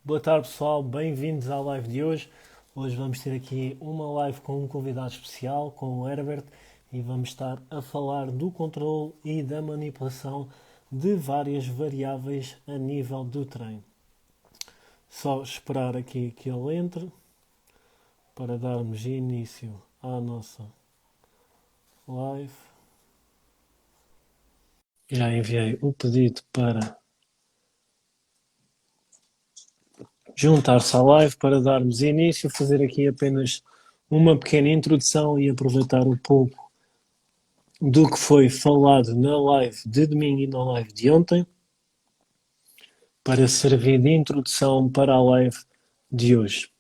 Boa tarde pessoal, bem-vindos à live de hoje. Hoje vamos ter aqui uma live com um convidado especial, com o Herbert, e vamos estar a falar do controle e da manipulação de várias variáveis a nível do treino. Só esperar aqui que ele entre para darmos início à nossa live. Já enviei o pedido para juntar-se à live para darmos início, fazer aqui apenas uma pequena introdução e aproveitar um pouco do que foi falado na live de domingo e na live de ontem para servir de introdução para a live de hoje.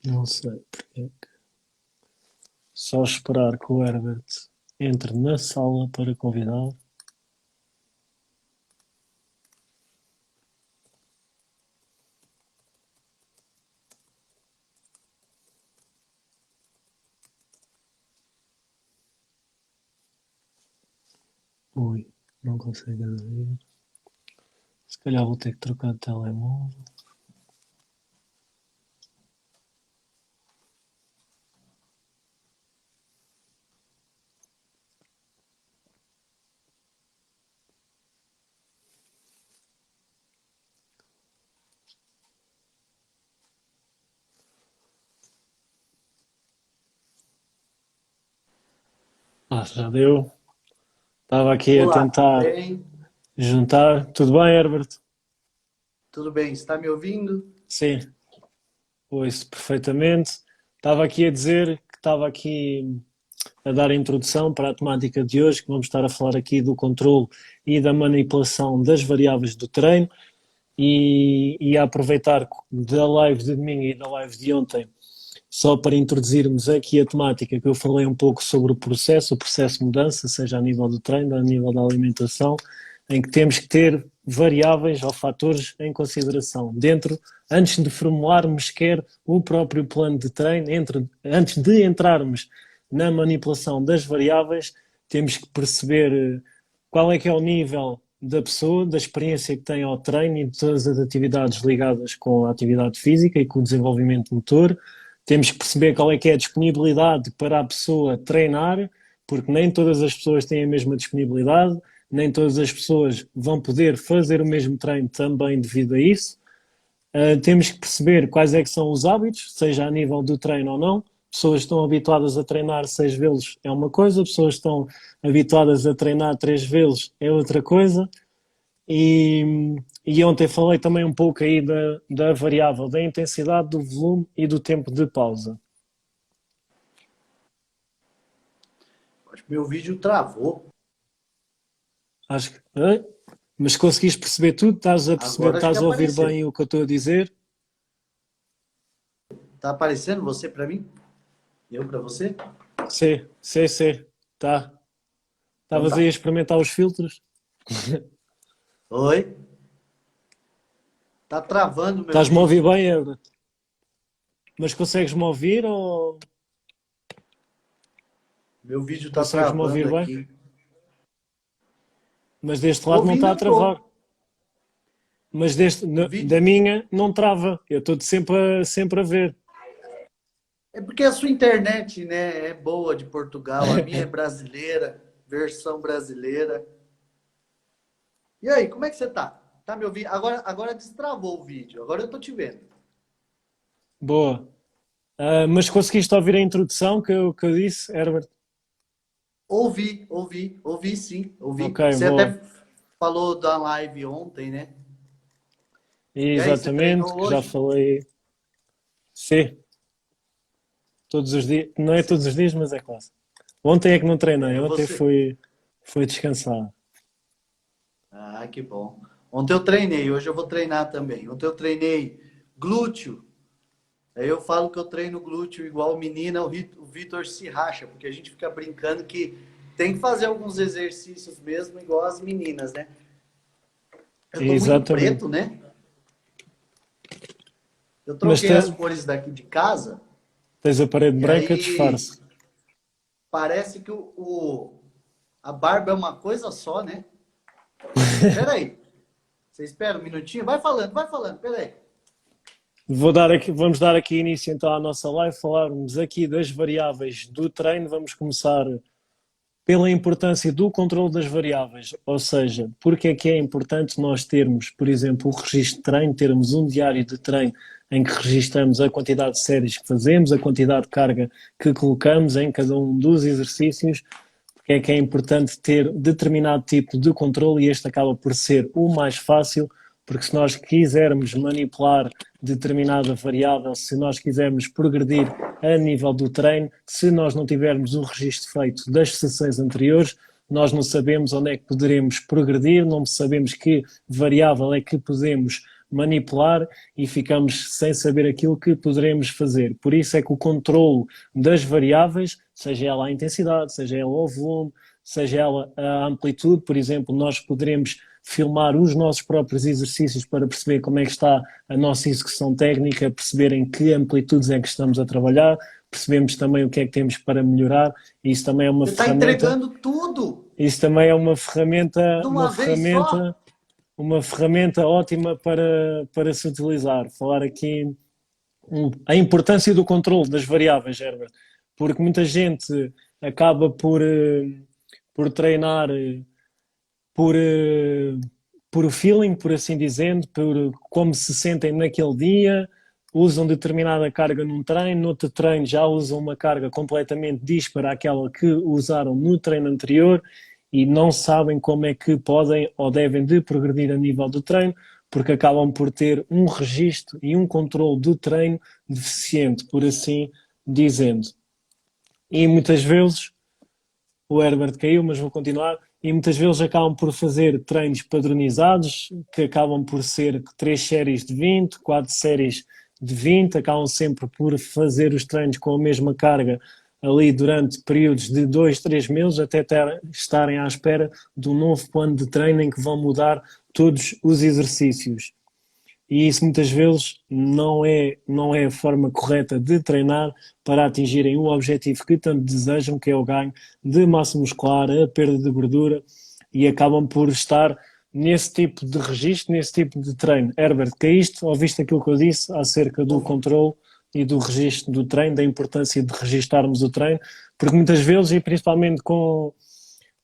Não sei porque. Só esperar que o Herbert entre na sala para convidar. Ui, não consegue ver. Se calhar vou ter que trocar de telemóvel. Já deu. Estava aqui a Olá, tudo tentar bem? juntar. Tudo bem, Herbert? Tudo bem, está me ouvindo? Sim, ouço perfeitamente. Estava aqui a dizer que estava aqui a dar a introdução para a temática de hoje, que vamos estar a falar aqui do controle e da manipulação das variáveis do treino e a aproveitar da live de domingo e da live de ontem, só para introduzirmos aqui a temática que eu falei um pouco sobre o processo de mudança, seja a nível do treino, a nível da alimentação, em que temos que ter variáveis ou fatores em consideração dentro, antes de formularmos sequer o próprio plano de treino, antes de entrarmos na manipulação das variáveis, temos que perceber qual é que é o nível da pessoa, da experiência que tem ao treino e de todas as atividades ligadas com a atividade física e com o desenvolvimento motor. Temos que perceber qual é que é a disponibilidade para a pessoa treinar, porque nem todas as pessoas têm a mesma disponibilidade, nem todas as pessoas vão poder fazer o mesmo treino também devido a isso. Temos que perceber quais é que são os hábitos, seja a nível do treino ou não. Pessoas estão habituadas a treinar 6 vezes é uma coisa, pessoas estão habituadas a treinar 3 vezes é outra coisa. E ontem falei também um pouco aí da variável da intensidade, do volume e do tempo de pausa. Acho que meu vídeo travou. Acho que, mas conseguiste perceber tudo? Estás a perceber, Agora acho que estás a ouvir apareceu. bem o que eu estou a dizer? Tá aparecendo você para mim? Eu para você? Sim, sim, sim. Tá. Então Estavas aí a tá. experimentar os filtros? Oi? Tá travando o meu Estás-me a ouvir vídeo. bem, Ebra? Mas consegues-me ouvir ou Meu vídeo tá consegues-me travando ouvir bem? aqui. Mas deste lado não Ouvindo está a eu tô. travar. Mas O da vídeo minha não trava. Eu estou sempre a ver. é porque a sua internet, né, é boa de Portugal. A minha é brasileira, versão brasileira. E aí, como é que você tá? Tá me ouvindo? Agora destravou o vídeo. Agora eu tô te vendo. Boa. Mas conseguiste ouvir a introdução que eu disse, Herbert? Ouvi sim, Ok, ouvi. Você boa. até falou da live ontem, né? E aí, você Exatamente, treinou que já hoje? falei. Sim, todos os dias. Não é Você, todos os dias, mas é quase. Ontem é que não treinei, é, ontem você. fui descansar. Ah, que bom. Ontem eu treinei, hoje eu vou treinar também. Ontem eu treinei glúteo. Aí eu falo que eu treino glúteo igual menina, o Vitor se racha, porque a gente fica brincando que tem que fazer alguns exercícios mesmo igual as meninas, né? Eu tô muito Exatamente. preto, né? Eu Mas troquei as cores daqui de casa tens a parede e branca, aí disfarce. parece que a barba é uma coisa só, né? Pera aí. Você espera um minutinho? Vai falando, pera aí. Vamos dar aqui início então à nossa live, falarmos aqui das variáveis do treino. Vamos começar pela importância do controle das variáveis, ou seja, porque é que é importante nós termos, por exemplo, o registro de treino, termos um diário de treino em que registramos a quantidade de séries que fazemos, a quantidade de carga que colocamos em cada um dos exercícios, porque é que é importante ter determinado tipo de controle e este acaba por ser o mais fácil, porque se nós quisermos manipular determinada variável, se nós quisermos progredir a nível do treino, se nós não tivermos o registro feito das sessões anteriores, nós não sabemos onde é que poderemos progredir, não sabemos que variável é que podemos manipular e ficamos sem saber aquilo que poderemos fazer. Por isso é que o controle das variáveis, seja ela a intensidade, seja ela o volume, seja ela a amplitude, por exemplo, nós poderemos filmar os nossos próprios exercícios para perceber como é que está a nossa execução técnica, perceber em que amplitudes é que estamos a trabalhar, percebemos também o que é que temos para melhorar, e Você está entregando tudo isso também é uma ferramenta, de uma vez só? uma ferramenta ótima para se utilizar. Falar aqui a importância do controle das variáveis, Herbert, porque muita gente acaba por treinar por, por o feeling, por assim dizendo, por como se sentem naquele dia, usam determinada carga num treino, no outro treino já usam uma carga completamente dispara àquela que usaram no treino anterior e não sabem como é que podem ou devem de progredir a nível do treino, porque acabam por ter um registro e um controle do treino deficiente, por assim dizendo. E muitas vezes o Herbert caiu, mas vou continuar. E muitas vezes acabam por fazer treinos padronizados, que acabam por ser 3 séries de 20, 4 séries de 20, acabam sempre por fazer os treinos com a mesma carga ali durante períodos de 2, 3 meses, até estarem à espera de um novo plano de treino em que vão mudar todos os exercícios. E isso muitas vezes não é a forma correta de treinar para atingirem o objetivo que tanto desejam, que é o ganho de massa muscular, a perda de gordura, e acabam por estar nesse tipo de registro, nesse tipo de treino. Herbert, caíste? Ouviste aquilo que eu disse acerca do controle e do registro do treino, da importância de registarmos o treino, porque muitas vezes, e principalmente com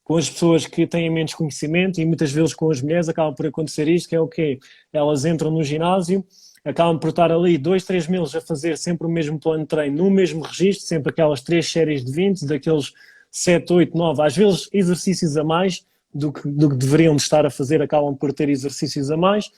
as pessoas que têm menos conhecimento e muitas vezes com as mulheres acaba por acontecer isto, que é o quê? Elas entram no ginásio, acabam por estar ali 2, 3 meses a fazer sempre o mesmo plano de treino, no mesmo registro, sempre aquelas 3 séries de 20, daqueles 7, 8, 9, às vezes exercícios a mais do que deveriam de estar a fazer, acabam por ter exercícios a mais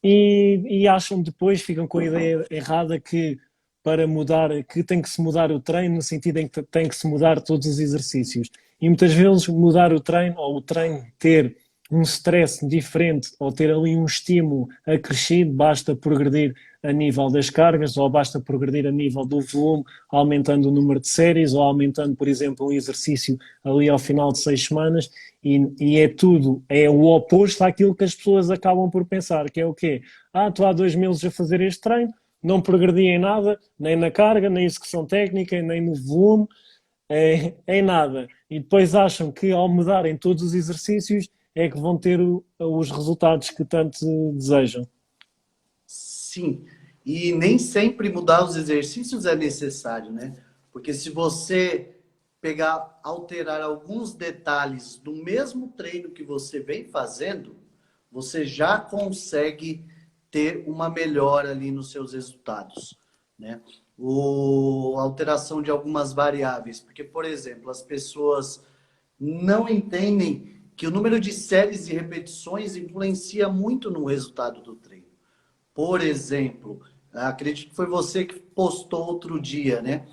e acham depois, ficam com a ideia errada que para mudar, que tem que se mudar o treino no sentido em que tem que se mudar todos os exercícios. E muitas vezes mudar o treino, ou o treino ter um stress diferente, ou ter ali um estímulo acrescido, basta progredir a nível das cargas, ou basta progredir a nível do volume, aumentando o número de séries, ou aumentando, por exemplo, um exercício ali ao final de 6 semanas, e é tudo, é o oposto àquilo que as pessoas acabam por pensar, que é o quê? Ah, estou há 2 meses a fazer este treino, não progredi em nada, nem na carga, nem execução técnica, nem no volume, em nada. E depois acham que ao mudarem todos os exercícios é que vão ter os resultados que tanto desejam. Sim. E nem sempre mudar os exercícios é necessário, né? Porque se você pegar, alterar alguns detalhes do mesmo treino que você vem fazendo, você já consegue ter uma melhora ali nos seus resultados, né? A alteração de algumas variáveis, porque, por exemplo, as pessoas não entendem que o número de séries e repetições influencia muito no resultado do treino. Por exemplo, acredito que foi você que postou outro dia, né?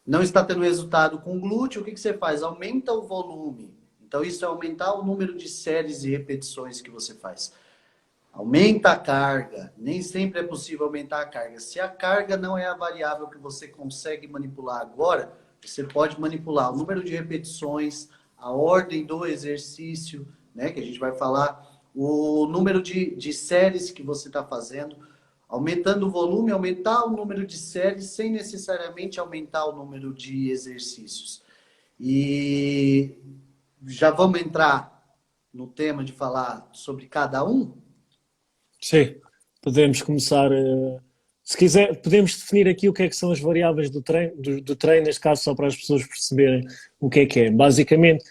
Não está tendo resultado com glúteo, o que você faz? Aumenta o volume. Então, isso é aumentar o número de séries e repetições que você faz. Aumenta a carga. Nem sempre é possível aumentar a carga. Se a carga não é a variável que você consegue manipular agora, você pode manipular o número de repetições, a ordem do exercício, né? Que a gente vai falar o número de séries que você está fazendo, aumentando o volume, aumentar o número de séries sem necessariamente aumentar o número de exercícios. E já vamos entrar no tema de falar sobre cada um? Sim, podemos começar. Se quiser, podemos definir aqui o que é que são as variáveis do treino, neste caso, só para as pessoas perceberem o que é. Basicamente,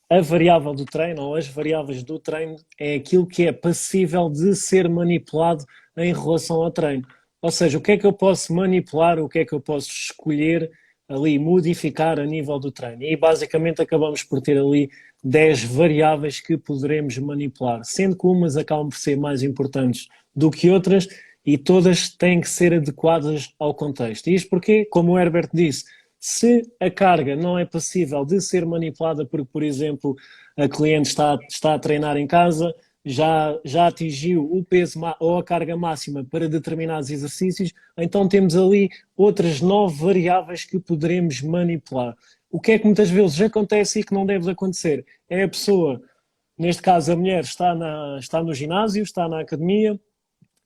a variável do treino ou as variáveis do treino é aquilo que é passível de ser manipulado em relação ao treino. Ou seja, o que é que eu posso manipular, o que é que eu posso escolher ali, modificar a nível do treino. E basicamente acabamos por ter ali 10 variáveis que poderemos manipular, sendo que umas acabam por ser mais importantes do que outras e todas têm que ser adequadas ao contexto. E isto porque, como o Herbert disse, se a carga não é passível de ser manipulada porque, por exemplo, a cliente está a treinar em casa, já atingiu o peso ou a carga máxima para determinados exercícios, então temos ali outras 9 variáveis que poderemos manipular. O que é que muitas vezes acontece e que não deve acontecer? É a pessoa, neste caso a mulher, está no ginásio, está na academia,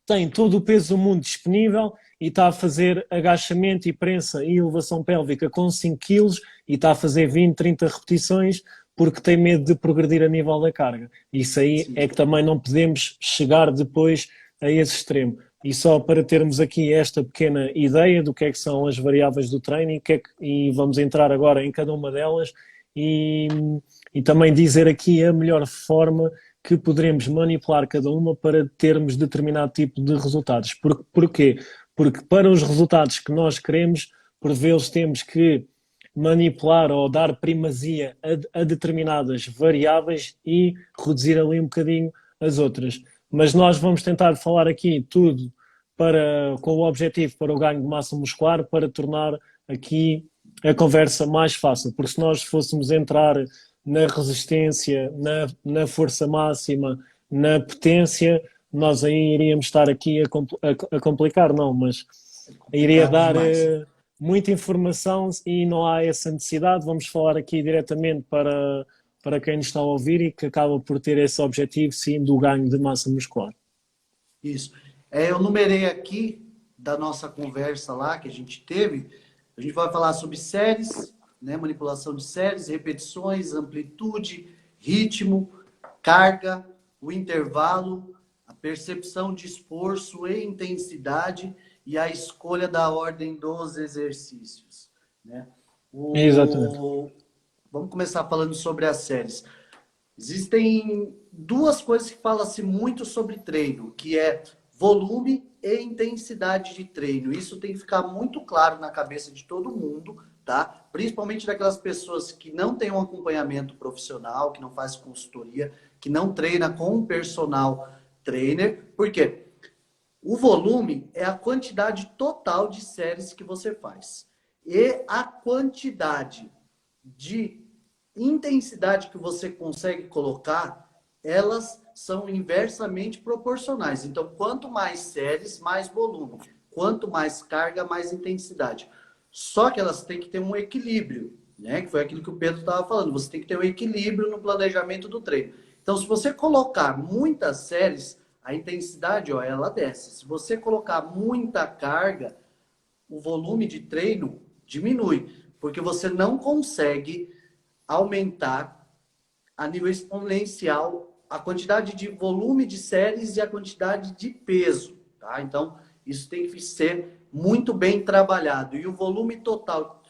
tem todo o peso do mundo disponível e está a fazer agachamento e prensa e elevação pélvica com 5 quilos e está a fazer 20, 30 repetições porque tem medo de progredir a nível da carga. Isso aí Sim. é que também não podemos chegar depois a esse extremo. E só para termos aqui esta pequena ideia do que é que são as variáveis do treino e vamos entrar agora em cada uma delas e, e também dizer aqui a melhor forma que poderemos manipular cada uma para termos determinado tipo de resultados. Porquê? Porque para os resultados que nós queremos, por vezes temos que manipular ou dar primazia a determinadas variáveis e reduzir ali um bocadinho as outras. Mas nós vamos tentar falar aqui tudo com o objetivo para o ganho de massa muscular, para tornar aqui a conversa mais fácil, porque se nós fôssemos entrar na resistência, na força máxima, na potência, nós aí iríamos estar aqui a complicar, não, mas É iria complicado dar demais. muita informação e não há essa necessidade. Vamos falar aqui diretamente para quem nos está a ouvir e que acaba por ter esse objetivo, sim, do ganho de massa muscular. Isso. Eu numerei aqui da nossa conversa lá que a gente teve. A gente vai falar sobre séries, né? Manipulação de séries, repetições, amplitude, ritmo, carga, o intervalo, a percepção de esforço e intensidade e a escolha da ordem dos exercícios, né? Exatamente. Vamos começar falando sobre as séries. Existem duas coisas que fala-se muito sobre treino, que é volume e intensidade de treino. Isso tem que ficar muito claro na cabeça de todo mundo, tá? Principalmente daquelas pessoas que não têm um acompanhamento profissional, que não faz consultoria, que não treina com um personal trainer. Por quê? O volume é a quantidade total de séries que você faz. E a quantidade de intensidade que você consegue colocar, elas são inversamente proporcionais. Então, quanto mais séries, mais volume. Quanto mais carga, mais intensidade. Só que elas têm que ter um equilíbrio, né? Que foi aquilo que o Pedro estava falando. Você tem que ter um equilíbrio no planejamento do treino. Então, se você colocar muitas séries, a intensidade, ó, ela desce. Se você colocar muita carga, o volume de treino diminui, porque você não consegue aumentar a nível exponencial a quantidade de volume de séries e a quantidade de peso, tá? Então, isso tem que ser muito bem trabalhado. E o volume total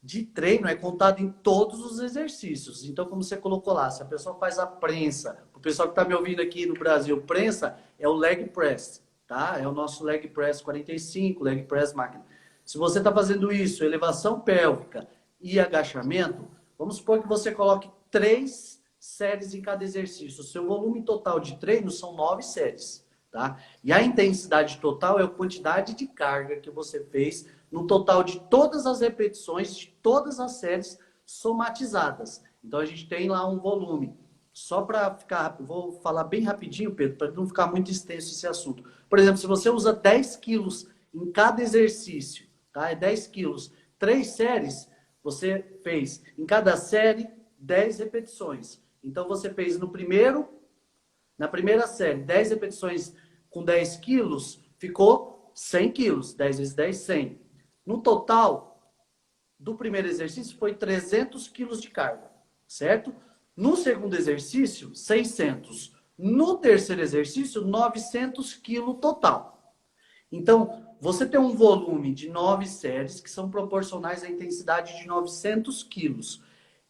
de treino é contado em todos os exercícios. Então, como você colocou lá, se a pessoa faz a prensa, o pessoal que está me ouvindo aqui no Brasil, prensa é o leg press, tá? É o nosso leg press 45, leg press máquina. Se você está fazendo isso, elevação pélvica e agachamento, vamos supor que você coloque 3 séries em cada exercício. O seu volume total de treino são 9 séries, tá? E a intensidade total é a quantidade de carga que você fez no total de todas as repetições, de todas as séries somatizadas. Então, a gente tem lá um volume. Só para ficar, vou falar bem rapidinho, Pedro, para não ficar muito extenso esse assunto. Por exemplo, se você usa 10 quilos em cada exercício, tá? É 10 quilos, 3 séries, você fez em cada série 10 repetições. Então, você fez na primeira série, 10 repetições com 10 quilos, ficou 100 quilos. 10 vezes 10, 100. No total, do primeiro exercício, foi 300 quilos de carga, certo? No segundo exercício, 600. No terceiro exercício, 900 quilos total. Então, você tem um volume de 9 séries que são proporcionais à intensidade de 900 quilos.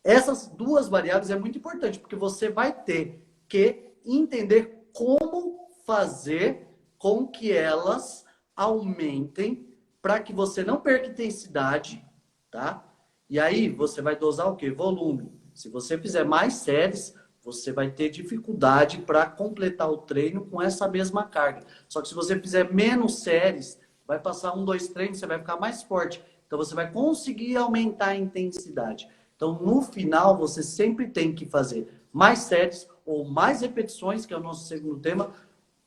Essas duas variáveis é muito importante, porque você vai ter que entender como fazer com que elas aumentem para que você não perca intensidade, tá? E aí você vai dosar o quê? Volume. Se você fizer mais séries, você vai ter dificuldade para completar o treino com essa mesma carga. Só que se você fizer menos séries, vai passar 1, 2 treinos, você vai ficar mais forte. Então você vai conseguir aumentar a intensidade. Então no final você sempre tem que fazer mais séries ou mais repetições, que é o nosso segundo tema,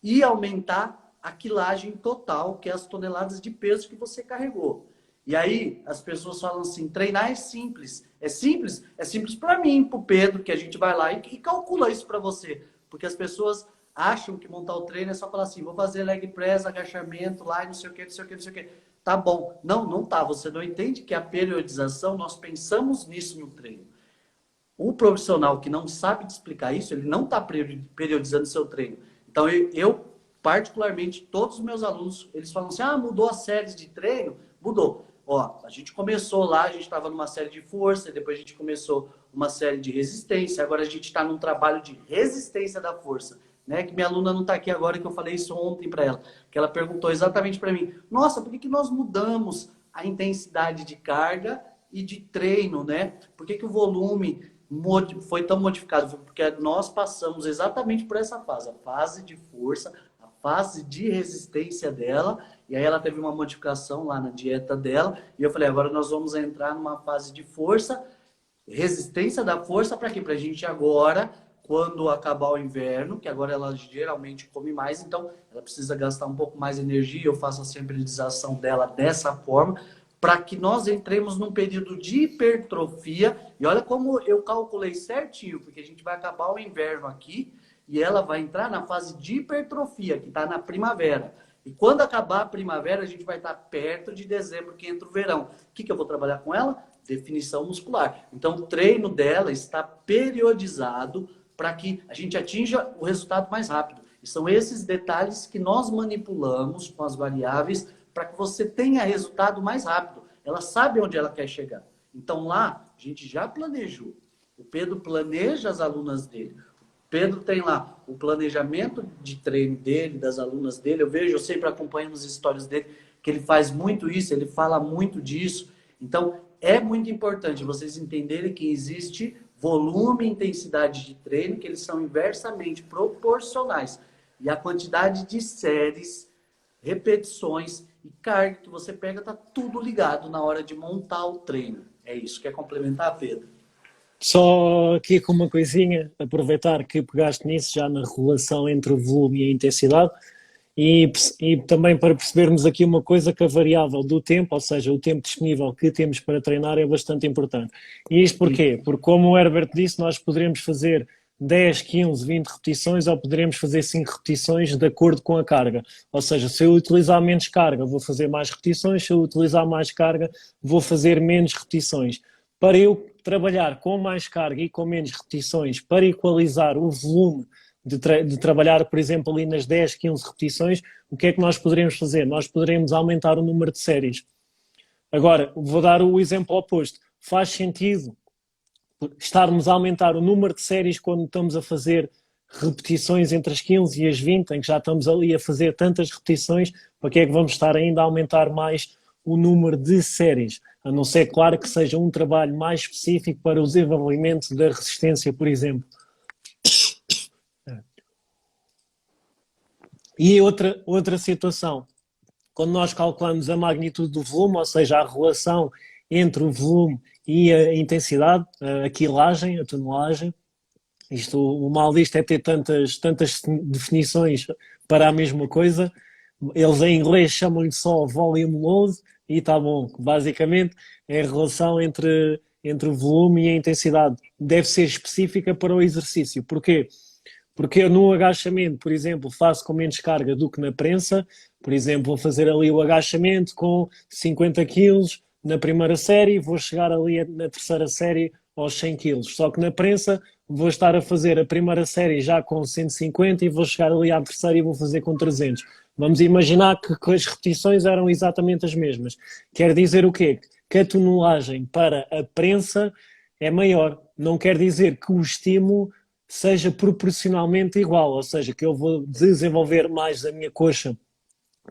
e aumentar a quilagem total, que é as toneladas de peso que você carregou. E aí as pessoas falam assim, treinar é simples. É simples? É simples para mim, para o Pedro, que a gente vai lá e calcula isso para você. Porque as pessoas acham que montar o treino é só falar assim, vou fazer leg press, agachamento lá e não sei o que, não sei o que, não sei o que. Tá bom. Não, não tá. Você não entende que a periodização, nós pensamos nisso no treino. O profissional que não sabe te explicar isso, ele não está periodizando seu treino. Então, eu, particularmente, todos os meus alunos, eles falam assim, mudou as séries de treino? Mudou. Ó, a gente começou lá, a gente estava numa série de força, depois a gente começou uma série de resistência, agora a gente está num trabalho de resistência da força, né? Que minha aluna não está aqui agora, que eu falei isso ontem para ela, que ela perguntou exatamente para mim, nossa, por que nós mudamos a intensidade de carga e de treino, né? Por que o volume foi tão modificado? Porque nós passamos exatamente por essa fase, a fase de força, a fase de resistência dela, e aí ela teve uma modificação lá na dieta dela, e eu falei, agora nós vamos entrar numa fase de força, resistência da força, para quê? Para a gente agora, quando acabar o inverno, que agora ela geralmente come mais, então ela precisa gastar um pouco mais de energia, eu faço a semprização dela dessa forma, para que nós entremos num período de hipertrofia. E olha como eu calculei certinho, porque a gente vai acabar o inverno aqui e ela vai entrar na fase de hipertrofia, que está na primavera. E quando acabar a primavera, a gente vai estar perto de dezembro, que entra o verão. O que eu vou trabalhar com ela? Definição muscular. Então, o treino dela está periodizado para que a gente atinja o resultado mais rápido. E são esses detalhes que nós manipulamos com as variáveis para que você tenha resultado mais rápido. Ela sabe onde ela quer chegar. Então lá, a gente já planejou. O Pedro planeja as alunas dele. O Pedro tem lá o planejamento de treino dele, das alunas dele. Eu sempre acompanho as histórias dele, que ele faz muito isso, ele fala muito disso. Então, é muito importante vocês entenderem que existe volume e intensidade de treino, que eles são inversamente proporcionais. E a quantidade de séries, repetições e carga que você pega, tá tudo ligado na hora de montar o treino. É isso. Quer complementar, Pedro? Só aqui com uma coisinha, aproveitar que pegaste nisso já na relação entre o volume e a intensidade e também para percebermos aqui uma coisa, que a variável do tempo, ou seja, o tempo disponível que temos para treinar é bastante importante. E isto porquê? Porque como o Herbert disse, nós poderemos fazer 10, 15, 20 repetições ou poderemos fazer 5 repetições de acordo com a carga. Ou seja, se eu utilizar menos carga, vou fazer mais repetições, se eu utilizar mais carga, vou fazer menos repetições. Para eu trabalhar com mais carga e com menos repetições, para equalizar o volume de trabalhar, por exemplo, ali nas 10, 15 repetições, o que é que nós poderemos fazer? Nós poderemos aumentar o número de séries. Agora, vou dar o exemplo oposto. Faz sentido estarmos a aumentar o número de séries quando estamos a fazer repetições entre as 15 e as 20, em que já estamos ali a fazer tantas repetições, para que é que vamos estar ainda a aumentar mais o número de séries? A não ser, claro, que seja um trabalho mais específico para o desenvolvimento da resistência, por exemplo. E outra situação, quando nós calculamos a magnitude do volume, ou seja, a relação entre o volume e a intensidade, a quilagem, a tonelagem, o mal disto é ter tantas definições para a mesma coisa. Eles em inglês chamam-lhe só volume load e está bom. Basicamente é a relação entre entre o volume e a intensidade deve ser específica para o exercício. Porquê? Porque eu no agachamento, por exemplo, faço com menos carga do que na prensa. Por exemplo, vou fazer ali o agachamento com 50 quilos na primeira série, vou chegar ali na terceira série aos 100 quilos. Só que na prensa vou estar a fazer a primeira série já com 150 e vou chegar ali à terceira e vou fazer com 300. Vamos imaginar que as repetições eram exatamente as mesmas. Quer dizer o quê? Que a tonelagem para a prensa é maior. Não quer dizer que o estímulo seja proporcionalmente igual, ou seja, que eu vou desenvolver mais a minha coxa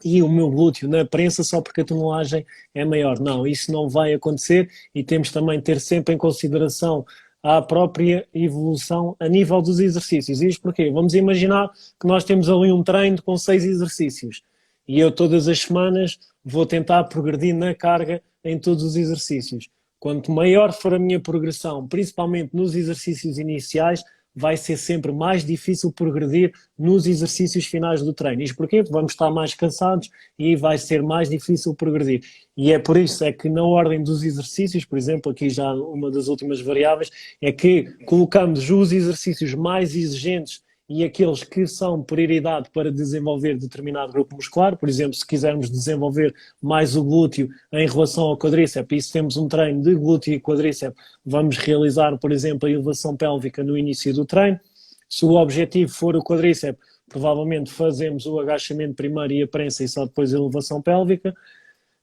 e o meu glúteo na prensa só porque a tonelagem é maior. Não, isso não vai acontecer e temos também de ter sempre em consideração a própria evolução a nível dos exercícios. Isto porquê? Vamos imaginar que nós temos ali um treino com 6 exercícios e eu todas as semanas vou tentar progredir na carga em todos os exercícios. Quanto maior for a minha progressão, principalmente nos exercícios iniciais, vai ser sempre mais difícil progredir nos exercícios finais do treino. Isto porquê? Porque vamos estar mais cansados e vai ser mais difícil progredir. E é por isso é que na ordem dos exercícios, por exemplo, aqui já uma das últimas variáveis, é que colocamos os exercícios mais exigentes e aqueles que são prioridade para desenvolver determinado grupo muscular. Por exemplo, se quisermos desenvolver mais o glúteo em relação ao quadríceps, e se temos um treino de glúteo e quadríceps, vamos realizar, por exemplo, a elevação pélvica no início do treino. Se o objetivo for o quadríceps, provavelmente fazemos o agachamento primeiro e a prensa e só depois a elevação pélvica.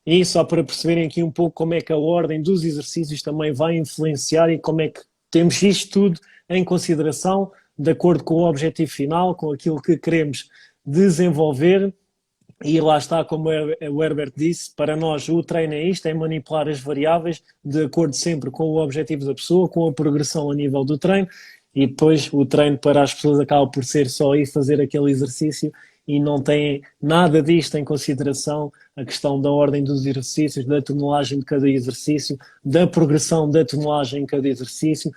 E só para perceberem aqui um pouco como é que a ordem dos exercícios também vai influenciar e como é que temos isto tudo em consideração de acordo com o objetivo final, com aquilo que queremos desenvolver. E lá está, como o Herbert disse, para nós o treino é isto, é manipular as variáveis de acordo sempre com o objetivo da pessoa, com a progressão a nível do treino, e depois o treino para as pessoas acaba por ser só ir fazer aquele exercício e não tem nada disto em consideração, a questão da ordem dos exercícios, da tonelagem de cada exercício, da progressão da tonelagem em cada exercício,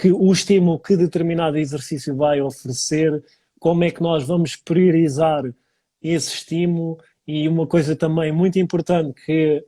que o estímulo que determinado exercício vai oferecer, como é que nós vamos priorizar esse estímulo. E uma coisa também muito importante que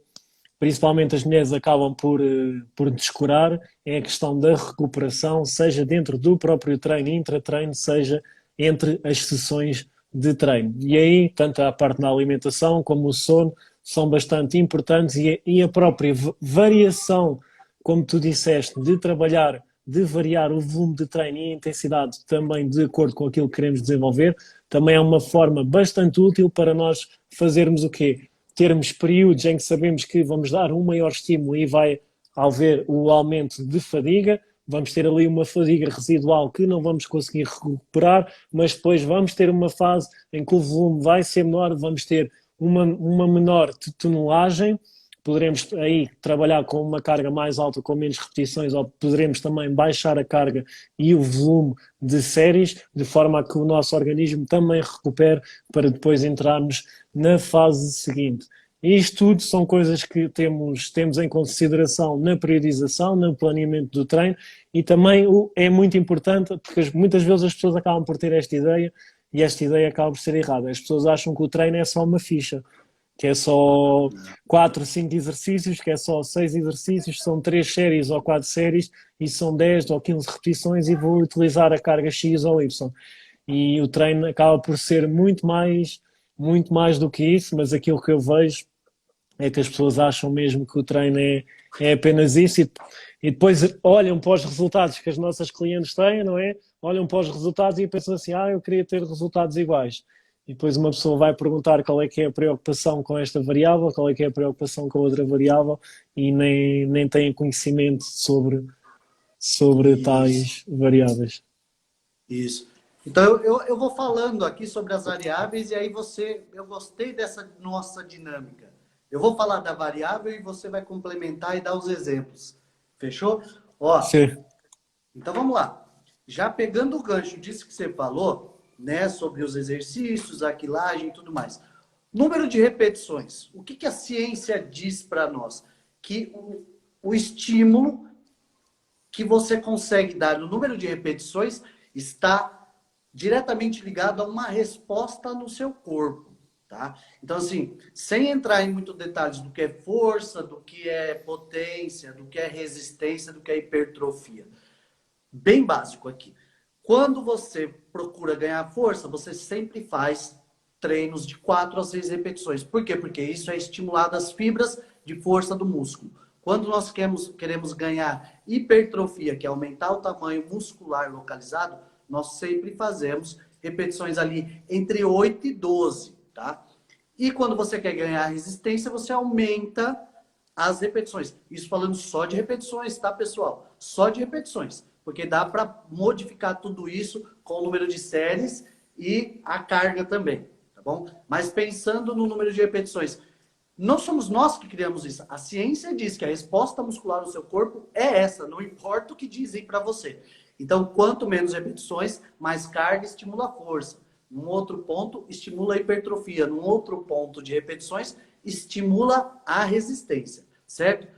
principalmente as mulheres acabam por descurar é a questão da recuperação, seja dentro do próprio treino, intratreino, seja entre as sessões de treino. E aí, tanto a parte da alimentação como o sono são bastante importantes e a própria variação, como tu disseste, de trabalhar, de variar o volume de treino e a intensidade também de acordo com aquilo que queremos desenvolver, também é uma forma bastante útil para nós fazermos o quê? Termos períodos em que sabemos que vamos dar um maior estímulo e vai haver o aumento de fadiga, vamos ter ali uma fadiga residual que não vamos conseguir recuperar, mas depois vamos ter uma fase em que o volume vai ser menor, vamos ter uma menor tonelagem, poderemos aí trabalhar com uma carga mais alta, com menos repetições, ou poderemos também baixar a carga e o volume de séries, de forma a que o nosso organismo também recupere para depois entrarmos na fase seguinte. E isto tudo são coisas que temos em consideração na periodização, no planeamento do treino, e também é muito importante, porque muitas vezes as pessoas acabam por ter esta ideia, e esta ideia acaba por ser errada. As pessoas acham que o treino é só uma ficha, que é só 4, 5 exercícios, que é só 6 exercícios, são 3 séries ou 4 séries, e são 10 ou 15 repetições, e vou utilizar a carga X ou Y. E o treino acaba por ser muito mais do que isso, mas aquilo que eu vejo é que as pessoas acham mesmo que o treino é apenas isso e depois olham para os resultados que as nossas clientes têm, não é? Olham para os resultados e pensam assim, eu queria ter resultados iguais. E depois uma pessoa vai perguntar qual é que é a preocupação com esta variável, qual é que é a preocupação com a outra variável e nem tem conhecimento sobre tais variáveis. Isso. Então eu vou falando aqui sobre as variáveis e aí eu gostei dessa nossa dinâmica. Eu vou falar da variável e você vai complementar e dar os exemplos. Fechou? Ó, Sim. Então vamos lá. Já pegando o gancho disso que você falou, né, sobre os exercícios, a quilagem e tudo mais. Número de repetições. O que a ciência diz para nós? Que o estímulo que você consegue dar no número de repetições está diretamente ligado a uma resposta no seu corpo. tá? Então, assim, sem entrar em muitos detalhes do que é força, do que é potência, do que é resistência, do que é hipertrofia. Bem básico aqui. Quando você procura ganhar força, você sempre faz treinos de 4 a 6 repetições. Por quê? Porque isso é estimulado as fibras de força do músculo. Quando nós queremos ganhar hipertrofia, que é aumentar o tamanho muscular localizado, nós sempre fazemos repetições ali entre 8 e 12, tá? E quando você quer ganhar resistência, você aumenta as repetições. Isso falando só de repetições, tá, pessoal? Só de repetições. Porque dá para modificar tudo isso com o número de séries e a carga também, tá bom? Mas pensando no número de repetições, não somos nós que criamos isso. A ciência diz que a resposta muscular do seu corpo é essa, não importa o que dizem para você. Então, quanto menos repetições, mais carga estimula a força. Num outro ponto, estimula a hipertrofia. Num outro ponto de repetições, estimula a resistência, certo?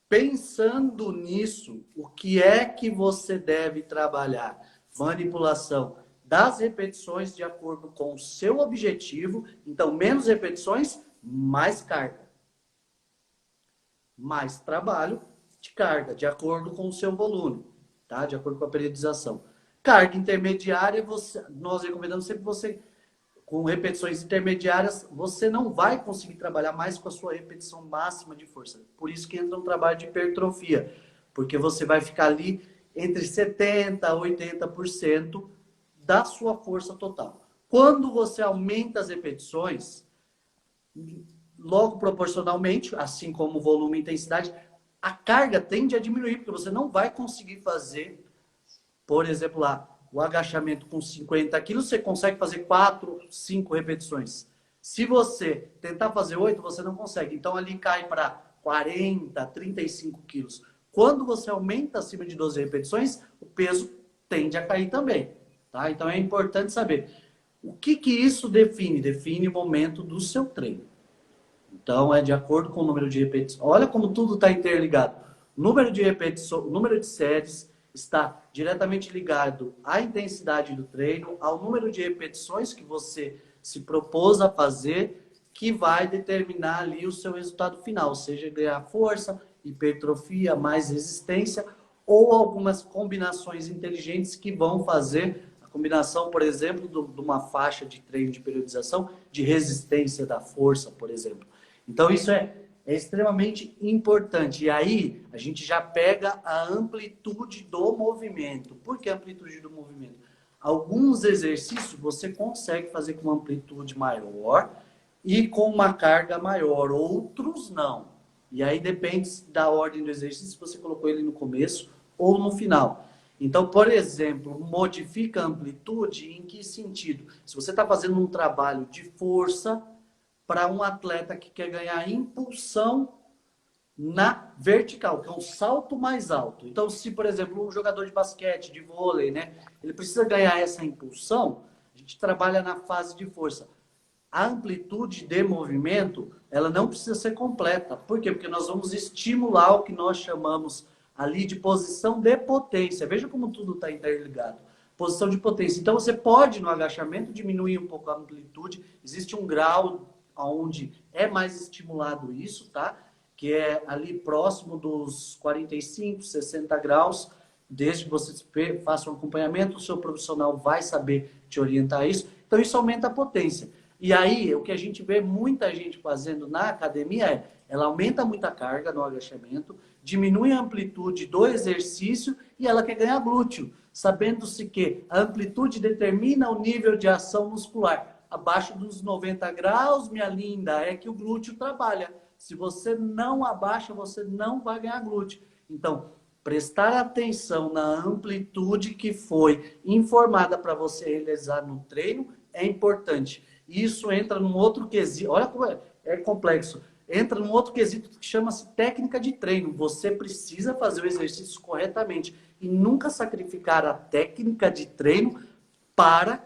Pensando nisso, o que é que você deve trabalhar? Manipulação das repetições de acordo com o seu objetivo. Então, menos repetições, mais carga. Mais trabalho de carga, de acordo com o seu volume, tá? De acordo com a periodização. Carga intermediária, nós recomendamos sempre você, com repetições intermediárias, você não vai conseguir trabalhar mais com a sua repetição máxima de força. Por isso que entra um trabalho de hipertrofia, porque você vai ficar ali entre 70% a 80% da sua força total. Quando você aumenta as repetições, logo proporcionalmente, assim como o volume e intensidade, a carga tende a diminuir, porque você não vai conseguir fazer, por exemplo, lá, o agachamento com 50 quilos, você consegue fazer 4, 5 repetições. Se você tentar fazer 8, você não consegue. Então, ali cai para 40, 35 quilos. Quando você aumenta acima de 12 repetições, o peso tende a cair também. Tá? Então, é importante saber. O que isso define? Define o momento do seu treino. Então, é de acordo com o número de repetições. Olha como tudo está interligado. Número de repetições, número de séries está diretamente ligado à intensidade do treino, ao número de repetições que você se propôs a fazer, que vai determinar ali o seu resultado final, seja ganhar força, hipertrofia, mais resistência, ou algumas combinações inteligentes que vão fazer a combinação, por exemplo, de uma faixa de treino de periodização de resistência da força, por exemplo. Então, isso é extremamente importante. E aí, a gente já pega a amplitude do movimento. Por que a amplitude do movimento? Alguns exercícios você consegue fazer com uma amplitude maior e com uma carga maior. Outros não. E aí depende da ordem do exercício, se você colocou ele no começo ou no final. Então, por exemplo, modifica a amplitude em que sentido? Se você está fazendo um trabalho de força para um atleta que quer ganhar impulsão na vertical, que é um salto mais alto. Então, se, por exemplo, um jogador de basquete, de vôlei, né, ele precisa ganhar essa impulsão, a gente trabalha na fase de força. A amplitude de movimento, ela não precisa ser completa. Por quê? Porque nós vamos estimular o que nós chamamos ali de posição de potência. Veja como tudo está interligado. Posição de potência. Então, você pode, no agachamento, diminuir um pouco a amplitude. Existe um grau onde é mais estimulado isso, tá? Que é ali próximo dos 45, 60 graus. Desde que você faça um acompanhamento, o seu profissional vai saber te orientar a isso. Então, isso aumenta a potência. E aí, o que a gente vê muita gente fazendo na academia é, ela aumenta muita carga no agachamento, diminui a amplitude do exercício e ela quer ganhar glúteo, sabendo-se que a amplitude determina o nível de ação muscular. Abaixo dos 90 graus, minha linda, é que o glúteo trabalha. Se você não abaixa, você não vai ganhar glúteo. Então, prestar atenção na amplitude que foi informada para você realizar no treino é importante. Isso entra num outro quesito. Olha como é complexo. Entra num outro quesito que chama-se técnica de treino. Você precisa fazer o exercício corretamente e nunca sacrificar a técnica de treino para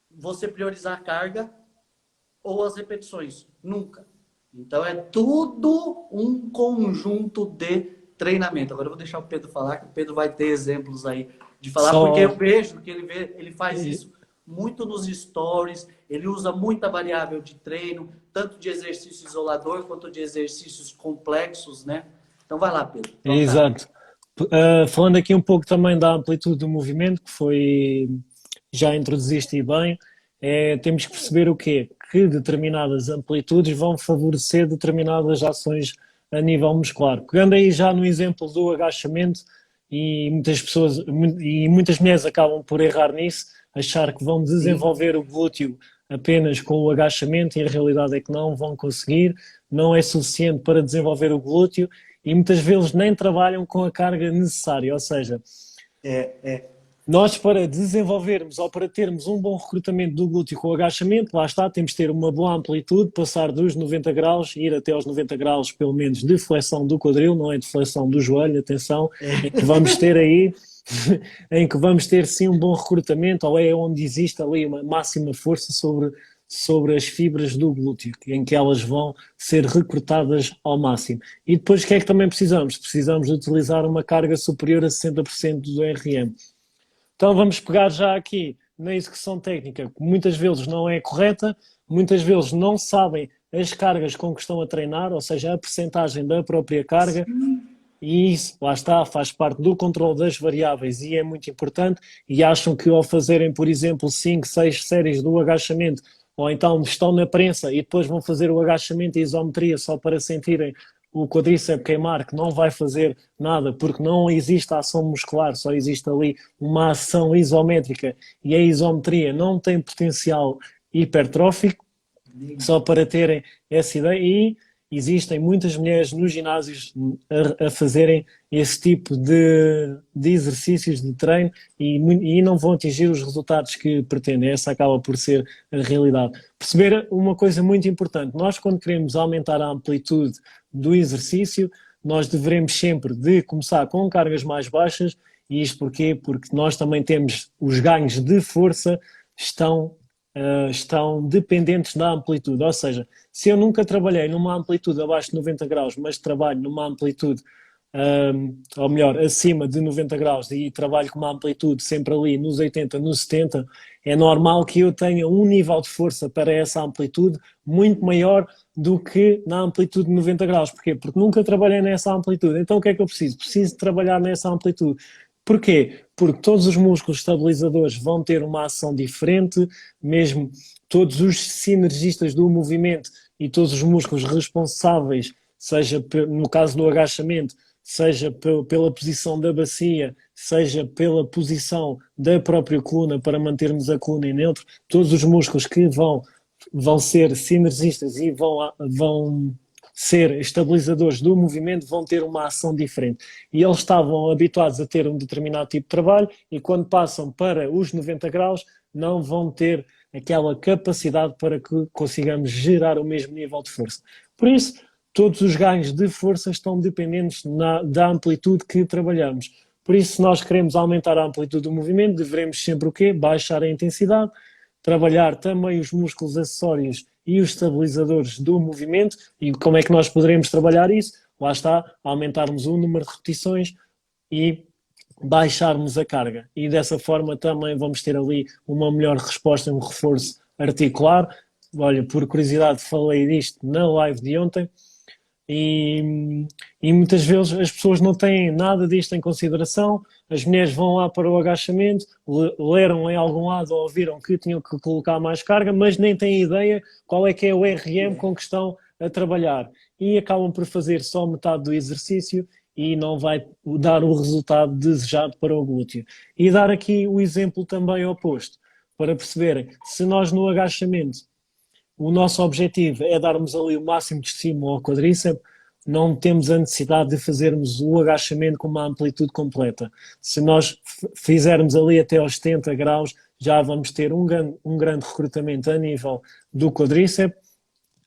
você priorizar a carga ou as repetições. Nunca. Então, é tudo um conjunto de treinamento. Agora eu vou deixar o Pedro falar, que o Pedro vai ter exemplos aí de falar, porque eu Só, vejo que ele faz isso muito nos stories, ele usa muita variável de treino, tanto de exercício isolador quanto de exercícios complexos, né? Então vai lá, Pedro, toca. Exato. Falando aqui um pouco também da amplitude do movimento, que foi, já introduziste aí bem, temos que perceber o quê? Que determinadas amplitudes vão favorecer determinadas ações a nível muscular. Pegando aí já no exemplo do agachamento, e muitas pessoas e muitas mulheres acabam por errar nisso, achar que vão Sim. desenvolver o glúteo apenas com o agachamento e a realidade é que não vão conseguir, não é suficiente para desenvolver o glúteo e muitas vezes nem trabalham com a carga necessária, ou seja, É. nós para desenvolvermos ou para termos um bom recrutamento do glúteo com o agachamento, lá está, temos de ter uma boa amplitude, passar dos 90 graus, ir até aos 90 graus pelo menos de flexão do quadril, não é de flexão do joelho, atenção, em que vamos ter aí, em que vamos ter sim um bom recrutamento, ou é onde existe ali uma máxima força sobre as fibras do glúteo, em que elas vão ser recrutadas ao máximo. E depois o que é que também precisamos? Precisamos de utilizar uma carga superior a 60% do RM. Então vamos pegar já aqui na execução técnica, que muitas vezes não é correta, muitas vezes não sabem as cargas com que estão a treinar, ou seja, a percentagem da própria carga, e isso, lá está, faz parte do controle das variáveis e é muito importante, e acham que ao fazerem, por exemplo, 5, 6 séries do agachamento, ou então estão na prensa e depois vão fazer o agachamento e isometria só para sentirem o quadríceps queimar, que não vai fazer nada, porque não existe ação muscular, só existe ali uma ação isométrica e a isometria não tem potencial hipertrófico, só para terem essa ideia. E existem muitas mulheres nos ginásios a fazerem esse tipo de exercícios de treino e não vão atingir os resultados que pretendem. Essa acaba por ser a realidade. Perceber uma coisa muito importante, nós quando queremos aumentar a amplitude do exercício, nós devemos sempre de começar com cargas mais baixas, e isto porquê? Porque nós também temos os ganhos de força estão dependentes da amplitude, ou seja, se eu nunca trabalhei numa amplitude abaixo de 90 graus, mas trabalho numa amplitude, ou melhor, acima de 90 graus e trabalho com uma amplitude sempre ali nos 80, nos 70, é normal que eu tenha um nível de força para essa amplitude muito maior do que na amplitude de 90 graus. Porquê? Porque nunca trabalhei nessa amplitude. Então o que é que eu preciso? Preciso trabalhar nessa amplitude. Porquê? Porque todos os músculos estabilizadores vão ter uma ação diferente, mesmo todos os sinergistas do movimento e todos os músculos responsáveis, seja no caso do agachamento, seja pela posição da bacia, seja pela posição da própria coluna para mantermos a coluna em neutro, todos os músculos que vão ser sinergistas e vão ser estabilizadores do movimento vão ter uma ação diferente. E eles estavam habituados a ter um determinado tipo de trabalho e quando passam para os 90 graus não vão ter aquela capacidade para que consigamos gerar o mesmo nível de força. Por isso, todos os ganhos de força estão dependentes da amplitude que trabalhamos. Por isso, se nós queremos aumentar a amplitude do movimento, devemos sempre o quê? Baixar a intensidade, trabalhar também os músculos acessórios e os estabilizadores do movimento. E como é que nós poderemos trabalhar isso? Lá está, aumentarmos o número de repetições e baixarmos a carga. E dessa forma também vamos ter ali uma melhor resposta, um reforço articular. Olha, por curiosidade, falei disto na live de ontem. E muitas vezes as pessoas não têm nada disto em consideração, as mulheres vão lá para o agachamento, leram em algum lado ou ouviram que tinham que colocar mais carga, mas nem têm ideia qual é que é o RM com que estão a trabalhar e acabam por fazer só metade do exercício e não vai dar o resultado desejado para o glúteo. E dar aqui o exemplo também oposto, para perceberem, se nós no agachamento o nosso objetivo é darmos ali o máximo de estímulo ao quadríceps, não temos a necessidade de fazermos o agachamento com uma amplitude completa. Se nós fizermos ali até aos 70 graus, já vamos ter um grande recrutamento a nível do quadríceps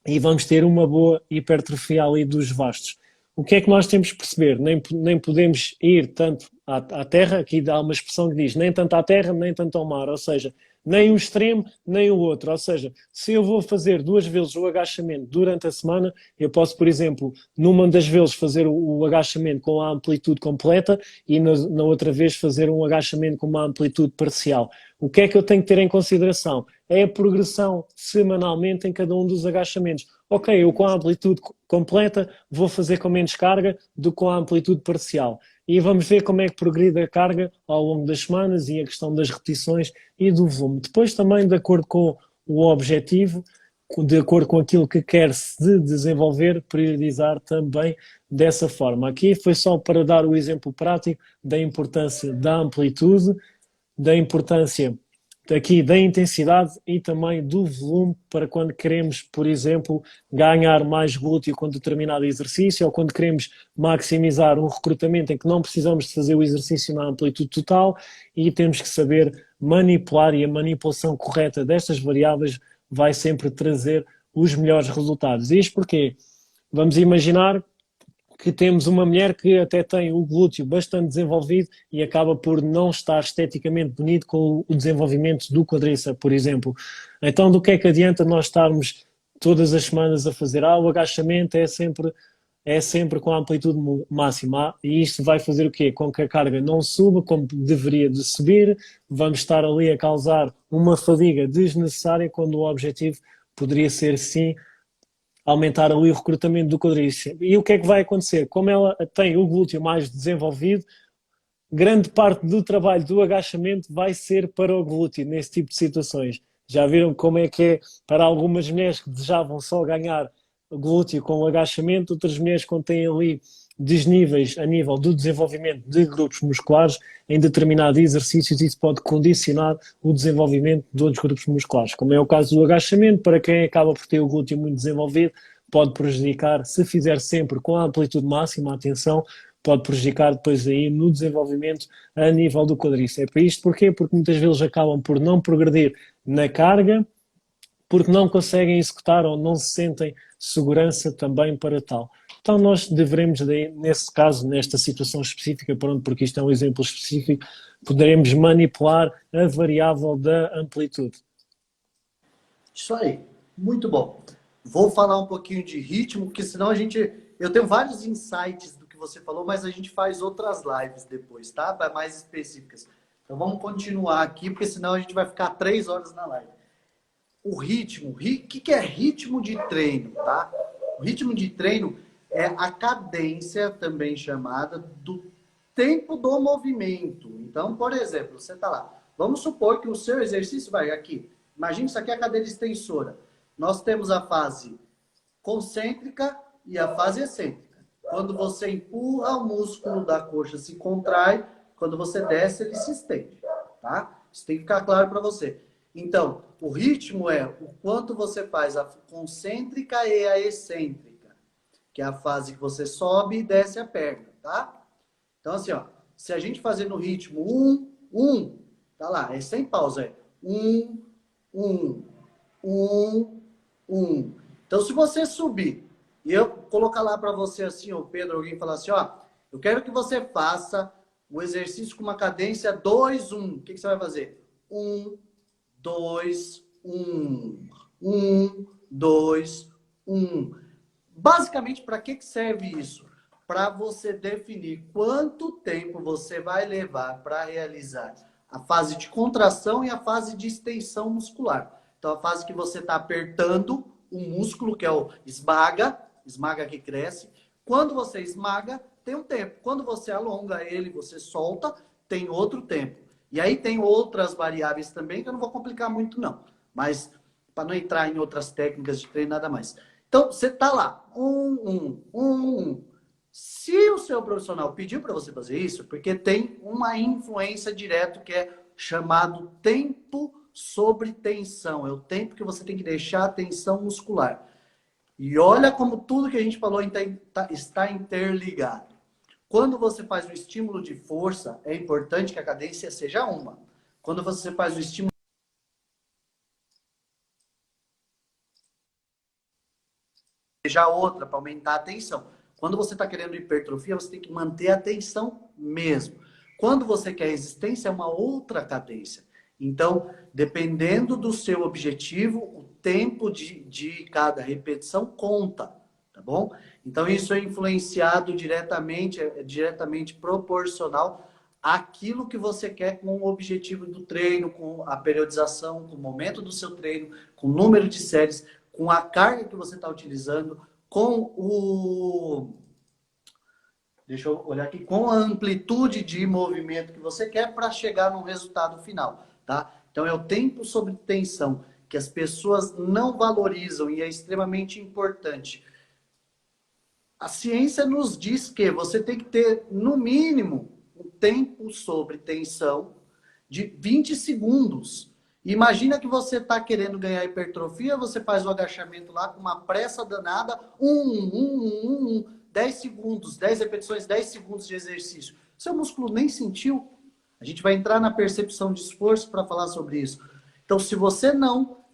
e vamos ter uma boa hipertrofia ali dos vastos. O que é que nós temos que perceber? Nem podemos ir tanto à terra, aqui dá uma expressão que diz nem tanto à terra, nem tanto ao mar, ou seja, nem um extremo, nem o outro. Ou seja, se eu vou fazer 2 vezes o agachamento durante a semana, eu posso, por exemplo, numa das vezes fazer o agachamento com a amplitude completa e na outra vez fazer um agachamento com uma amplitude parcial. O que é que eu tenho que ter em consideração? É a progressão semanalmente em cada um dos agachamentos. Ok, eu com a amplitude completa vou fazer com menos carga do que com a amplitude parcial. E vamos ver como é que progride a carga ao longo das semanas e a questão das repetições e do volume. Depois também, de acordo com o objetivo, de acordo com aquilo que quer-se desenvolver, priorizar também dessa forma. Aqui foi só para dar o exemplo prático da importância da amplitude, da importância aqui da intensidade e também do volume para quando queremos, por exemplo, ganhar mais glúteo com determinado exercício ou quando queremos maximizar um recrutamento em que não precisamos de fazer o exercício na amplitude total e temos que saber manipular e a manipulação correta destas variáveis vai sempre trazer os melhores resultados. E isto porquê? Vamos imaginar que temos uma mulher que até tem o glúteo bastante desenvolvido e acaba por não estar esteticamente bonito com o desenvolvimento do quadríceps, por exemplo. Então, do que é que adianta nós estarmos todas as semanas a fazer? O agachamento é sempre com a amplitude máxima e isto vai fazer o quê? Com que a carga não suba como deveria de subir, vamos estar ali a causar uma fadiga desnecessária quando o objetivo poderia ser sim aumentar ali o recrutamento do quadríceps. E o que é que vai acontecer? Como ela tem o glúteo mais desenvolvido, grande parte do trabalho do agachamento vai ser para o glúteo, nesse tipo de situações. Já viram como é que é para algumas mulheres que desejavam só ganhar glúteo com o agachamento, outras mulheres quando têm ali desníveis a nível do desenvolvimento de grupos musculares em determinados exercícios, isso pode condicionar o desenvolvimento de outros grupos musculares. Como é o caso do agachamento, para quem acaba por ter o glúteo muito desenvolvido, pode prejudicar, se fizer sempre com a amplitude máxima, atenção, pode prejudicar depois aí no desenvolvimento a nível do quadríceps. É para isto porquê? Porque muitas vezes acabam por não progredir na carga, porque não conseguem executar ou não se sentem segurança também para tal. Então nós devemos, nesse caso, nesta situação específica, pronto, porque isto é um exemplo específico, poderemos manipular a variável da amplitude. Isso aí, muito bom. Vou falar um pouquinho de ritmo, porque senão a gente. Eu tenho vários insights do que você falou, mas a gente faz outras lives depois, tá? Mais específicas. Então vamos continuar aqui, porque senão a gente vai ficar 3 horas na live. O ritmo, o que é ritmo de treino, tá? O ritmo de treino é a cadência, também chamada, do tempo do movimento. Então, por exemplo, você está lá. Vamos supor que o seu exercício vai aqui. Imagina isso aqui é a cadeira extensora. Nós temos a fase concêntrica e a fase excêntrica. Quando você empurra, o músculo da coxa se contrai. Quando você desce, ele se estende. Tá? Isso tem que ficar claro para você. Então, o ritmo é o quanto você faz a concêntrica e a excêntrica, que é a fase que você sobe e desce a perna, tá? Então, assim, ó, se a gente fazer no ritmo 1, tá lá, é sem pausa, é 1, 1, 1, 1. Então, se você subir e eu colocar lá para você assim, ó, Pedro, alguém falar assim, ó, eu quero que você faça o exercício com uma cadência 2, 1. O que você vai fazer? 1, 2, 1. 1, 2, 1. Basicamente, para que serve isso? Para você definir quanto tempo você vai levar para realizar a fase de contração e a fase de extensão muscular. Então, a fase que você está apertando o músculo, que é o esmaga, esmaga que cresce. Quando você esmaga, tem um tempo. Quando você alonga ele, você solta, tem outro tempo. E aí tem outras variáveis também, que eu não vou complicar muito, não. Mas, para não entrar em outras técnicas de treino, nada mais. Então, você está lá, 1. Se o seu profissional pediu para você fazer isso, porque tem uma influência direta que é chamado tempo sobre tensão. É o tempo que você tem que deixar a tensão muscular. E olha como tudo que a gente falou está interligado. Quando você faz o estímulo de força, é importante que a cadência seja uma. Quando você faz o estímulo seja outra, para aumentar a tensão. Quando você está querendo hipertrofia, você tem que manter a tensão mesmo. Quando você quer resistência, é uma outra cadência. Então, dependendo do seu objetivo, o tempo de cada repetição conta, tá bom? Então, isso é influenciado diretamente, é diretamente proporcional àquilo que você quer com o objetivo do treino, com a periodização, com o momento do seu treino, com o número de séries, com a carga que você está utilizando, com o... Deixa eu olhar aqui, com a amplitude de movimento que você quer para chegar num resultado final, tá? Então, é o tempo sob tensão que as pessoas não valorizam e é extremamente importante. A ciência nos diz que você tem que ter, no mínimo, um tempo sobre tensão de 20 segundos. Imagina que você está querendo ganhar hipertrofia, você faz o agachamento lá com uma pressa danada, 10 segundos, 10 repetições, 10 segundos de exercício. Seu músculo nem sentiu. A gente vai entrar na percepção de esforço para falar sobre isso. Então, se você não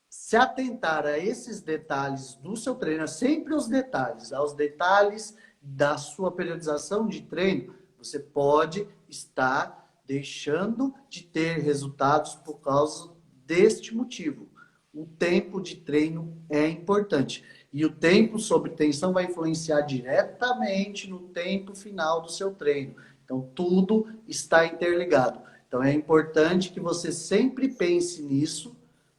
se atentar a esses detalhes do seu treino, sempre os detalhes, aos detalhes da sua periodização de treino, você pode estar deixando de ter resultados por causa deste motivo. O tempo de treino é importante. E o tempo sob tensão vai influenciar diretamente no tempo final do seu treino. Então, tudo está interligado. Então, é importante que você sempre pense nisso,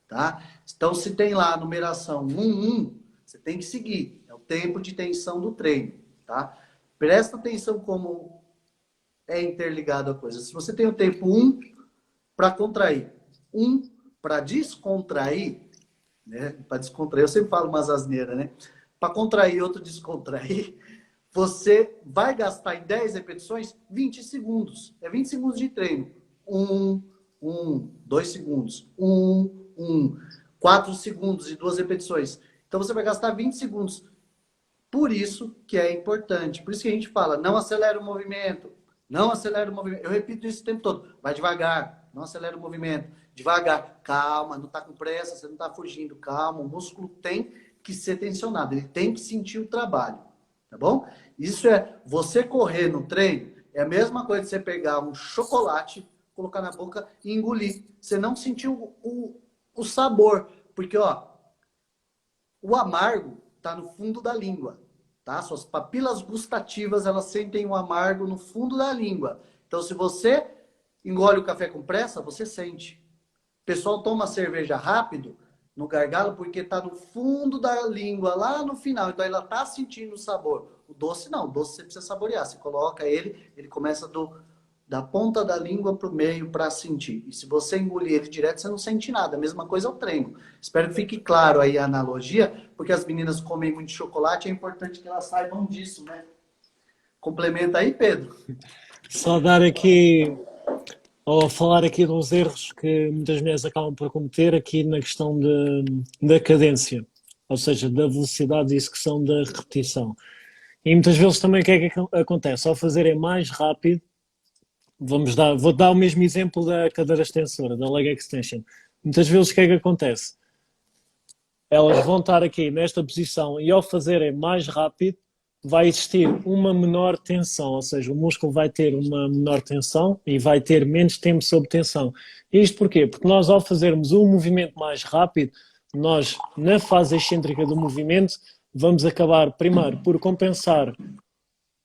tá? Então, se tem lá a numeração 1, você tem que seguir. É o tempo de tensão do treino, tá? Presta atenção como é interligado a coisa. Se você tem o tempo 1 para contrair, 1 para descontrair, né? Para descontrair, eu sempre falo umas asneiras, né? Para contrair, outro descontrair, você vai gastar em 10 repetições 20 segundos. É 20 segundos de treino. 2 segundos. 4 segundos e 2 repetições. Então você vai gastar 20 segundos. Por isso que é importante. Por isso que a gente fala, não acelera o movimento. Não acelera o movimento. Eu repito isso o tempo todo. Vai devagar. Não acelera o movimento. Devagar. Calma, não está com pressa, você não está fugindo. Calma, o músculo tem que ser tensionado. Ele tem que sentir o trabalho. Tá bom? Isso é, você correr no treino, é a mesma coisa de você pegar um chocolate, colocar na boca e engolir. Você não sentiu o sabor. Porque, ó, o amargo está no fundo da língua. Tá? Suas papilas gustativas, elas sentem o amargo no fundo da língua. Então, se você engole o café com pressa, você sente. O pessoal toma cerveja rápido no gargalo porque está no fundo da língua, lá no final. Então, ela está sentindo o sabor. O doce não. O doce você precisa saborear. Você coloca ele começa da ponta da língua para o meio para sentir. E se você engolir ele direto, você não sente nada. A mesma coisa é o treino. Espero que fique claro aí a analogia, porque as meninas comem muito chocolate, é importante que elas saibam disso, né? Complementa aí, Pedro. Só dar aqui, ou falar aqui de uns erros que muitas mulheres acabam por cometer aqui na questão da cadência, ou seja, da velocidade de execução da repetição. E muitas vezes também o que é que acontece? Ao fazerem mais rápido, vou dar o mesmo exemplo da cadeira extensora, da leg extension. Muitas vezes o que é que acontece? Elas vão estar aqui nesta posição e ao fazerem mais rápido vai existir uma menor tensão, ou seja, o músculo vai ter uma menor tensão e vai ter menos tempo sob tensão. Isto porquê? Porque nós ao fazermos um movimento mais rápido, nós na fase excêntrica do movimento vamos acabar primeiro por compensar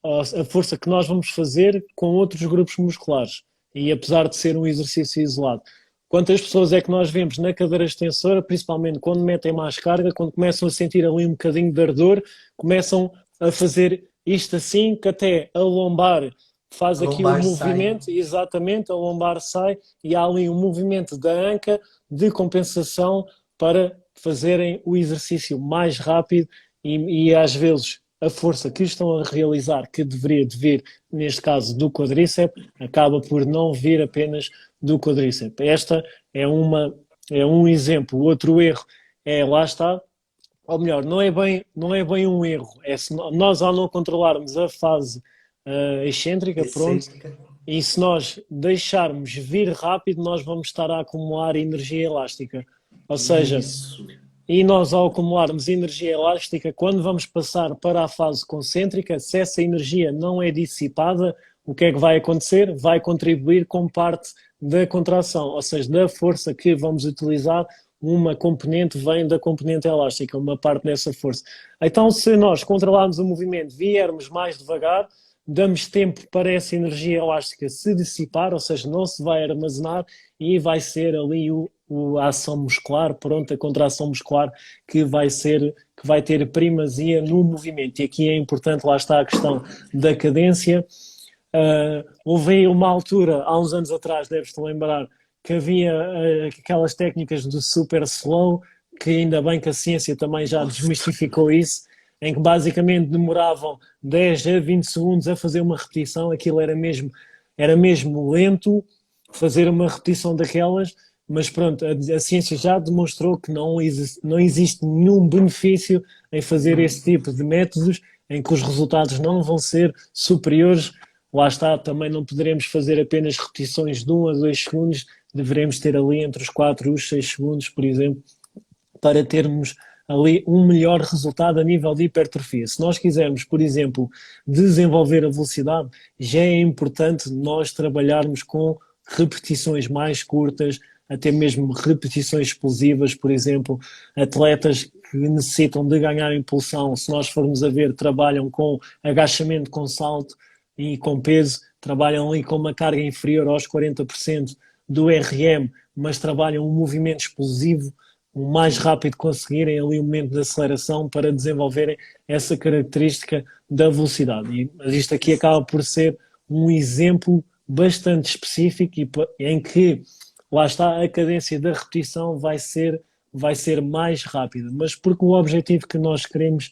a força que nós vamos fazer com outros grupos musculares. E apesar de ser um exercício isolado. Quantas pessoas é que nós vemos na cadeira extensora, principalmente quando metem mais carga, quando começam a sentir ali um bocadinho de ardor, começam a fazer isto assim, que até a lombar faz aqui um movimento, sai. Exatamente, a lombar sai e há ali um movimento da anca de compensação para fazerem o exercício mais rápido e às vezes a força que estão a realizar, que deveria de vir, neste caso, do quadríceps, acaba por não vir apenas do quadríceps. Esta é um exemplo. O outro erro é, lá está, ou melhor, não é bem um erro. É se nós, ao não controlarmos a fase excêntrica, pronto, e se nós deixarmos vir rápido, nós vamos estar a acumular energia elástica. Ou seja... Isso. E nós, ao acumularmos energia elástica, quando vamos passar para a fase concêntrica, se essa energia não é dissipada, o que é que vai acontecer? Vai contribuir com parte da contração, ou seja, da força que vamos utilizar, uma componente vem da componente elástica, uma parte dessa força. Então, se nós controlarmos o movimento, viermos mais devagar, damos tempo para essa energia elástica se dissipar, ou seja, não se vai armazenar e vai ser ali a ação muscular, pronto, a contração muscular que vai ter primazia no movimento. E aqui é importante, lá está a questão da cadência. Houve aí uma altura, há uns anos atrás, deves-te lembrar, que havia aquelas técnicas do super slow, que ainda bem que a ciência também já desmistificou isso, em que basicamente demoravam 10 a 20 segundos a fazer uma repetição, aquilo era mesmo lento fazer uma repetição daquelas, mas pronto, a ciência já demonstrou que não existe nenhum benefício em fazer esse tipo de métodos, em que os resultados não vão ser superiores. Lá está, também não poderemos fazer apenas repetições de 1 a 2 segundos, deveremos ter ali entre os 4 e os 6 segundos, por exemplo, para termos ali um melhor resultado a nível de hipertrofia. Se nós quisermos, por exemplo, desenvolver a velocidade, já é importante nós trabalharmos com repetições mais curtas, até mesmo repetições explosivas, por exemplo, atletas que necessitam de ganhar impulsão, se nós formos a ver, trabalham com agachamento com salto e com peso, trabalham ali com uma carga inferior aos 40% do RM, mas trabalham um movimento explosivo, o mais rápido conseguirem ali o momento de aceleração para desenvolverem essa característica da velocidade. Mas isto aqui acaba por ser um exemplo bastante específico em que, lá está, a cadência da repetição vai ser mais rápida, mas porque o objetivo que nós queremos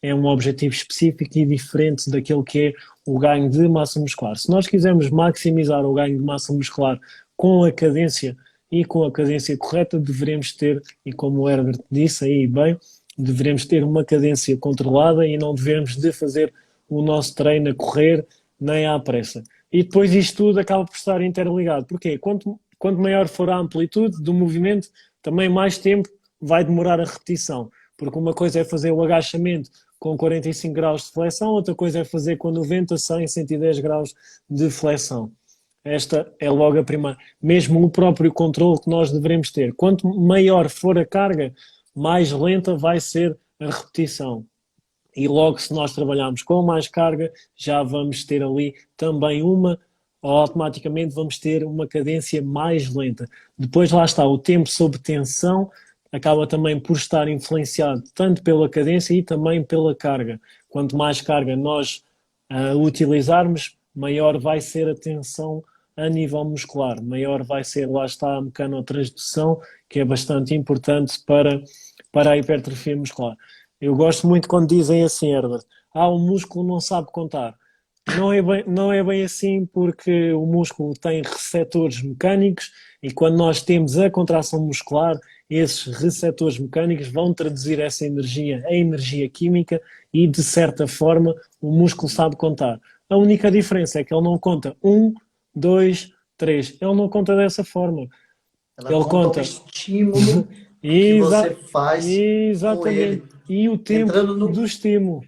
é um objetivo específico e diferente daquele que é o ganho de massa muscular. Se nós quisermos maximizar o ganho de massa muscular com a cadência e com a cadência correta, deveremos ter, e como o Herbert disse aí bem, deveremos ter uma cadência controlada e não devemos de fazer o nosso treino a correr nem à pressa. E depois isto tudo acaba por estar interligado. Porquê? Quanto maior for a amplitude do movimento, também mais tempo vai demorar a repetição. Porque uma coisa é fazer o agachamento com 45 graus de flexão, outra coisa é fazer com 90, 100, 110 graus de flexão. Esta é logo a primeira. Mesmo o próprio controle que nós devemos ter. Quanto maior for a carga, mais lenta vai ser a repetição. E logo, se nós trabalharmos com mais carga, já vamos ter ali também automaticamente vamos ter uma cadência mais lenta. Depois lá está, o tempo sob tensão acaba também por estar influenciado tanto pela cadência e também pela carga. Quanto mais carga nós utilizarmos, maior vai ser a tensão a nível muscular, maior vai ser, lá está, a mecanotransdução, que é bastante importante para a hipertrofia muscular. Eu gosto muito quando dizem assim, Herbert, o músculo não sabe contar. Não é bem assim, porque o músculo tem receptores mecânicos e quando nós temos a contração muscular, esses receptores mecânicos vão traduzir essa energia em energia química e, de certa forma, o músculo sabe contar. A única diferença é que ele não conta 1, 2, 3. Ele não conta dessa forma. Ela Ele conta o conta. estímulo que você faz com Exatamente. ele. E o tempo do estímulo.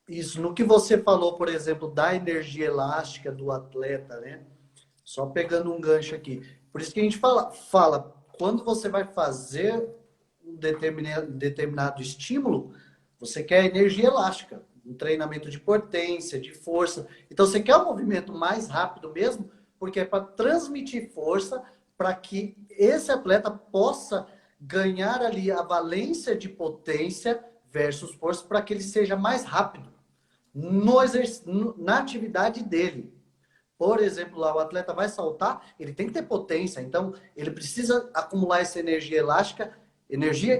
Isso, no que você falou, por exemplo, da energia elástica do atleta, né? Só pegando um gancho aqui. Por isso que a gente fala quando você vai fazer um determinado estímulo, você quer energia elástica, um treinamento de potência, de força. Então, você quer um movimento mais rápido mesmo, porque é para transmitir força para que esse atleta possa ganhar ali a valência de potência versus força para que ele seja mais rápido na atividade dele. Por exemplo, lá o atleta vai saltar, ele tem que ter potência, então ele precisa acumular essa energia elástica,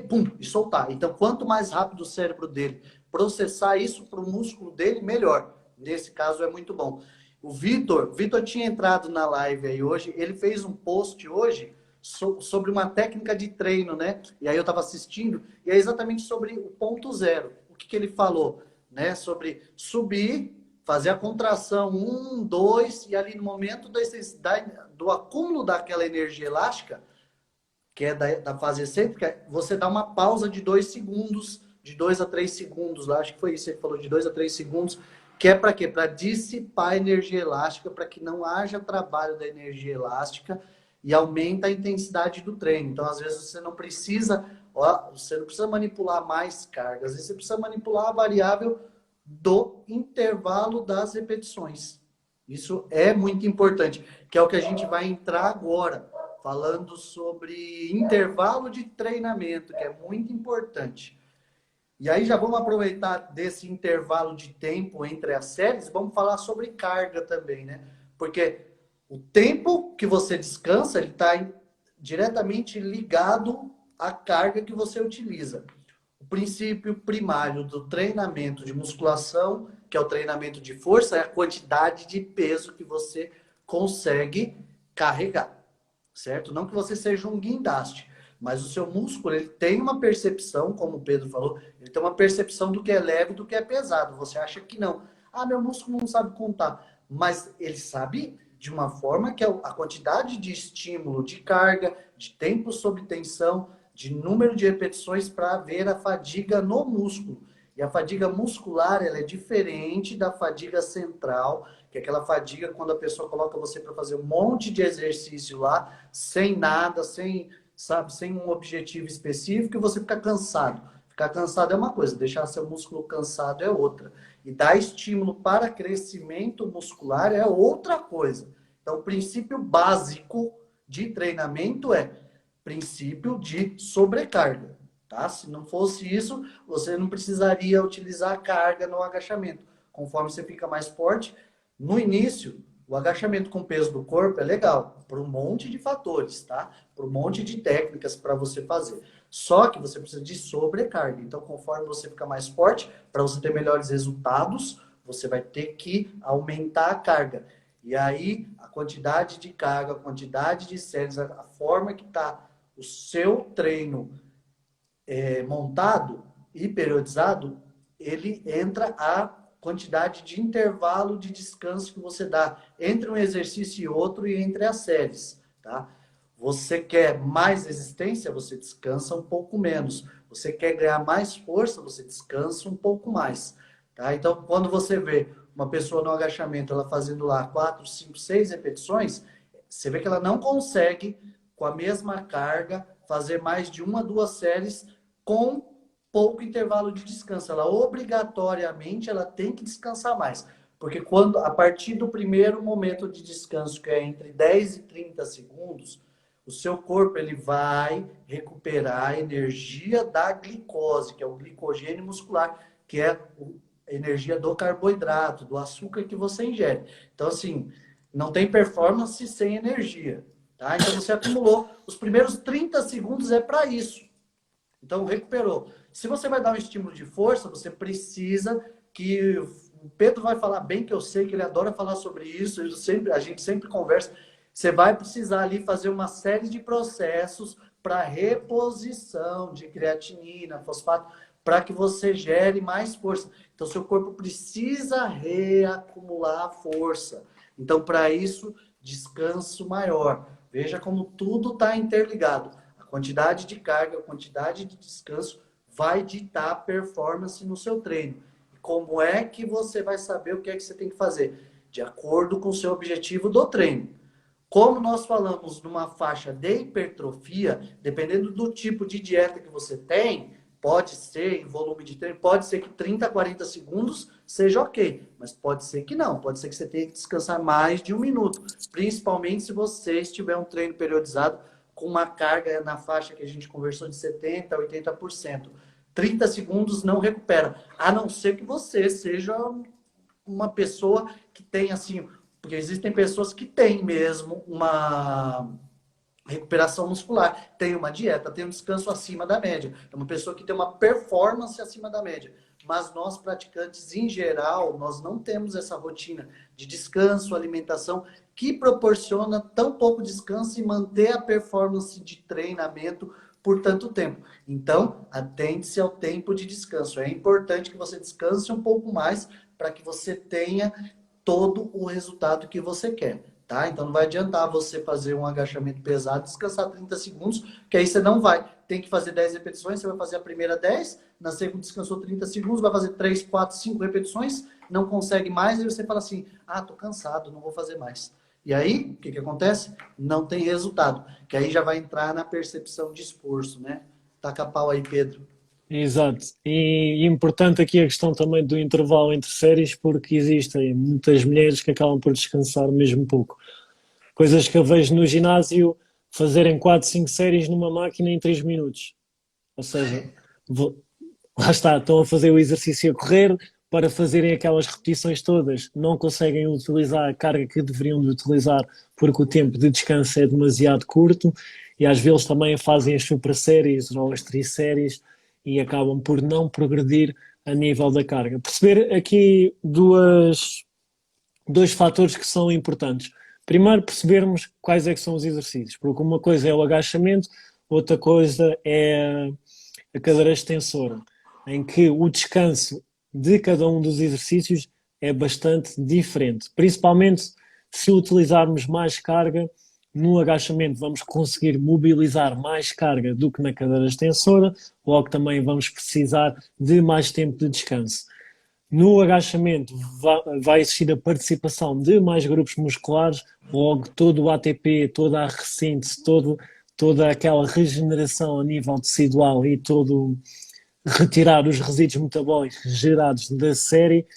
pum, e soltar. Então, quanto mais rápido o cérebro dele processar isso para o músculo dele, melhor. Nesse caso é muito bom. O Vitor tinha entrado na live aí hoje, ele fez um post hoje sobre uma técnica de treino, né? E aí eu estava assistindo, e é exatamente sobre o ponto zero. O que ele falou? Né? Sobre subir, fazer a contração 1, 2, e ali no momento do acúmulo daquela energia elástica, que é da fase excêntrica, você dá uma pausa de 2 segundos, de 2 a 3 segundos, lá, acho que foi isso que ele falou, de 2 a 3 segundos, Que é para quê? Para dissipar a energia elástica, para que não haja trabalho da energia elástica e aumenta a intensidade do treino. Então, às vezes, você não precisa manipular mais cargas, às vezes você precisa manipular a variável do intervalo das repetições. Isso é muito importante, que é o que a gente vai entrar agora, falando sobre intervalo de treinamento, que é muito importante. E aí já vamos aproveitar desse intervalo de tempo entre as séries, vamos falar sobre carga também, né? Porque o tempo que você descansa, ele está diretamente ligado à carga que você utiliza. O princípio primário do treinamento de musculação, que é o treinamento de força, é a quantidade de peso que você consegue carregar, certo? Não que você seja um guindaste, mas o seu músculo, ele tem uma percepção, como o Pedro falou, ele tem uma percepção do que é leve e do que é pesado. Você acha que não. Ah, meu músculo não sabe contar. Mas ele sabe de uma forma que a quantidade de estímulo, de carga, de tempo sob tensão, de número de repetições para ver a fadiga no músculo. E a fadiga muscular, ela é diferente da fadiga central, que é aquela fadiga quando a pessoa coloca você para fazer um monte de exercício lá, sem nada, sem um objetivo específico, e você fica cansado. Ficar cansado é uma coisa, deixar seu músculo cansado é outra. E dar estímulo para crescimento muscular é outra coisa. Então, o princípio básico de treinamento é princípio de sobrecarga. Tá? Se não fosse isso, você não precisaria utilizar carga no agachamento. Conforme você fica mais forte, no início, o agachamento com peso do corpo é legal, por um monte de fatores, tá? Por um monte de técnicas para você fazer. Só que você precisa de sobrecarga. Então, conforme você fica mais forte, para você ter melhores resultados, você vai ter que aumentar a carga. E aí, a quantidade de carga, a quantidade de séries, a forma que está o seu treino montado e periodizado, ele entra a quantidade de intervalo de descanso que você dá entre um exercício e outro e entre as séries, tá? Você quer mais resistência, você descansa um pouco menos. Você quer ganhar mais força, você descansa um pouco mais, tá? Então, quando você vê uma pessoa no agachamento, ela fazendo lá 4, 5, 6 repetições, você vê que ela não consegue, com a mesma carga, fazer mais de uma, duas séries com pouco intervalo de descanso. Ela obrigatoriamente ela tem que descansar mais. Porque a partir do primeiro momento de descanso, que é entre 10 e 30 segundos, o seu corpo ele vai recuperar a energia da glicose, que é o glicogênio muscular, que é a energia do carboidrato, do açúcar que você ingere. Então, assim, não tem performance sem energia. Tá? Então, você acumulou. Os primeiros 30 segundos é para isso. Então, recuperou. Se você vai dar um estímulo de força, você precisa que... O Pedro vai falar bem, que eu sei que ele adora falar sobre isso, a gente sempre conversa. Você vai precisar ali fazer uma série de processos para reposição de creatinina, fosfato, para que você gere mais força. Então, seu corpo precisa reacumular força. Então, para isso, descanso maior. Veja como tudo está interligado. A quantidade de carga, a quantidade de descanso vai ditar a performance no seu treino. E como é que você vai saber o que é que você tem que fazer? De acordo com o seu objetivo do treino. Como nós falamos numa faixa de hipertrofia, dependendo do tipo de dieta que você tem, pode ser em volume de treino, pode ser que 30, 40 segundos seja ok, mas pode ser que não, pode ser que você tenha que descansar mais de um minuto, principalmente se você estiver um treino periodizado com uma carga na faixa que a gente conversou de 70% a 80%. 30 segundos não recupera, a não ser que você seja uma pessoa que tem assim... Porque existem pessoas que têm mesmo uma recuperação muscular, tem uma dieta, tem um descanso acima da média. É uma pessoa que tem uma performance acima da média. Mas nós, praticantes, em geral, nós não temos essa rotina de descanso, alimentação, que proporciona tão pouco descanso e manter a performance de treinamento por tanto tempo. Então, atente-se ao tempo de descanso. É importante que você descanse um pouco mais para que você tenha todo o resultado que você quer, tá? Então não vai adiantar você fazer um agachamento pesado, descansar 30 segundos, que aí você não vai. Tem que fazer 10 repetições, você vai fazer a primeira 10, na segunda descansou 30 segundos, vai fazer 3, 4, 5 repetições, não consegue mais, e você fala assim, tô cansado, não vou fazer mais. E aí, o que que acontece? Não tem resultado, que aí já vai entrar na percepção de esforço, né? Taca pau aí, Pedro. Exato. E importante aqui a questão também do intervalo entre séries, porque existem muitas mulheres que acabam por descansar mesmo pouco. Coisas que eu vejo no ginásio fazerem 4 5 séries numa máquina em 3 minutos. Ou seja, vou- lá está, estão a fazer o exercício a correr para fazerem aquelas repetições todas. Não conseguem utilizar a carga que deveriam de utilizar porque o tempo de descanso é demasiado curto e às vezes também fazem as super séries ou as trisséries e acabam por não progredir a nível da carga. Perceber aqui dois fatores que são importantes. Primeiro, percebermos quais é que são os exercícios, porque uma coisa é o agachamento, outra coisa é a cadeira extensora, em que o descanso de cada um dos exercícios é bastante diferente. Principalmente se utilizarmos mais carga, no agachamento vamos conseguir mobilizar mais carga do que na cadeira extensora, logo também vamos precisar de mais tempo de descanso. No agachamento vai existir a participação de mais grupos musculares, logo todo o ATP, toda a ressíntese, toda aquela regeneração a nível tecidual e todo retirar os resíduos metabólicos gerados da série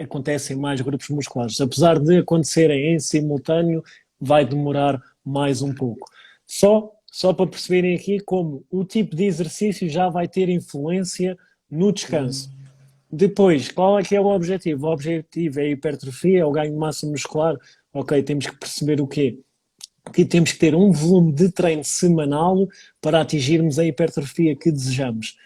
acontece em mais grupos musculares. Apesar de acontecerem em simultâneo, vai demorar mais um pouco. Só para perceberem aqui como o tipo de exercício já vai ter influência no descanso. Depois, qual é que é o objetivo? O objetivo é a hipertrofia, é o ganho de massa muscular. Ok, temos que perceber o quê? Que temos que ter um volume de treino semanal para atingirmos a hipertrofia que desejamos.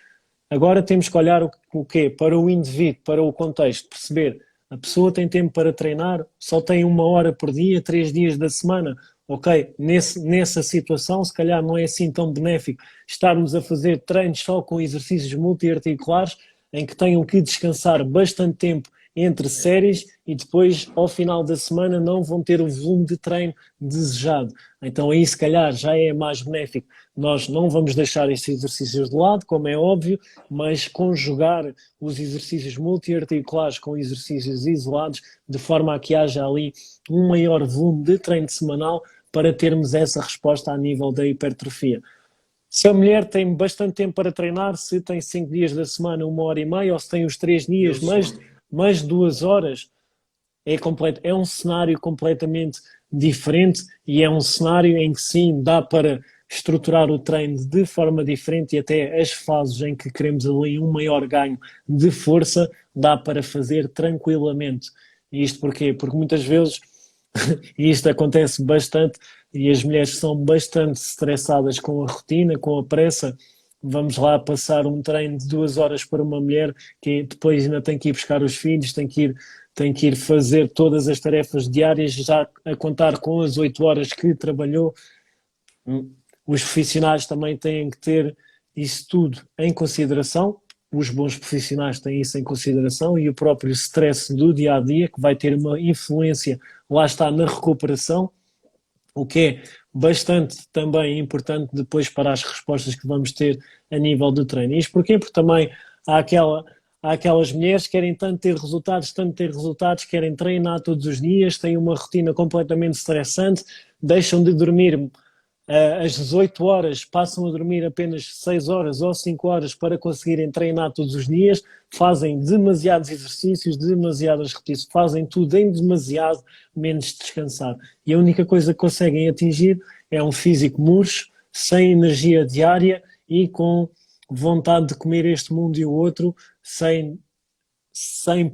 Agora temos que olhar o quê? Para o indivíduo, para o contexto, perceber a pessoa tem tempo para treinar, só tem 1 hora por dia, 3 dias da semana. Ok, nessa situação, se calhar não é assim tão benéfico estarmos a fazer treinos só com exercícios multiarticulares, em que tenham que descansar bastante tempo entre séries e depois, ao final da semana, não vão ter o volume de treino desejado. Então aí, se calhar, já é mais benéfico. Nós não vamos deixar estes exercícios de lado, como é óbvio, mas conjugar os exercícios multiarticulares com exercícios isolados, de forma a que haja ali um maior volume de treino semanal para termos essa resposta a nível da hipertrofia. Se a mulher tem bastante tempo para treinar, se tem 5 dias da semana, 1 hora e meia, ou se tem os 3 Meu dias, sonho. mais 2 horas, é um cenário completamente diferente e é um cenário em que sim, dá para estruturar o treino de forma diferente e até as fases em que queremos ali um maior ganho de força, dá para fazer tranquilamente. E isto porquê? Porque muitas vezes, e isto acontece bastante, e as mulheres são bastante estressadas com a rotina, com a pressa. Vamos lá passar um treino de 2 horas para uma mulher que depois ainda tem que ir buscar os filhos, tem que ir fazer todas as tarefas diárias, já a contar com as 8 horas que trabalhou. Os profissionais também têm que ter isso tudo em consideração. Os bons profissionais têm isso em consideração e o próprio stress do dia a dia, que vai ter uma influência, lá está, na recuperação, o que é bastante também importante depois para as respostas que vamos ter a nível de treino. Isto porquê? Porque também há aquelas mulheres que querem tanto ter resultados, querem treinar todos os dias, têm uma rotina completamente estressante, deixam de dormir às 18 horas, passam a dormir apenas 6 horas ou 5 horas para conseguirem treinar todos os dias, fazem demasiados exercícios, demasiadas repetições, fazem tudo em demasiado menos descansar. E a única coisa que conseguem atingir é um físico murcho, sem energia diária e com vontade de comer este mundo e o outro, sem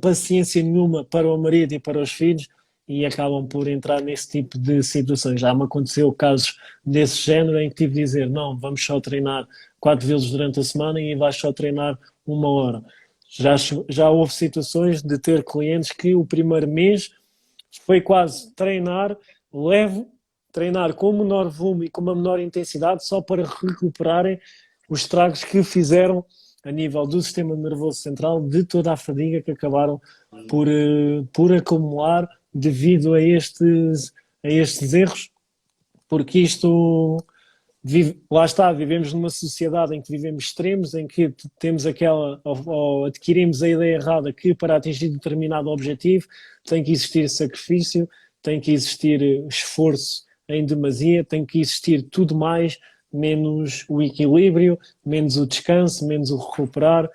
paciência nenhuma para o marido e para os filhos e acabam por entrar nesse tipo de situações. Já me aconteceu casos desse género em que tive de dizer, não, vamos só treinar 4 vezes durante a semana e vais só treinar 1 hora. Já houve situações de ter clientes que o primeiro mês foi quase treinar leve, treinar com menor volume e com uma menor intensidade só para recuperarem os estragos que fizeram a nível do sistema nervoso central de toda a fadiga que acabaram por acumular devido a estes erros, porque isto, lá está, vivemos numa sociedade em que vivemos extremos, em que temos aquela, ou adquirimos a ideia errada que para atingir determinado objetivo tem que existir sacrifício, tem que existir esforço em demasia, tem que existir tudo mais, menos o equilíbrio, menos o descanso, menos o recuperar.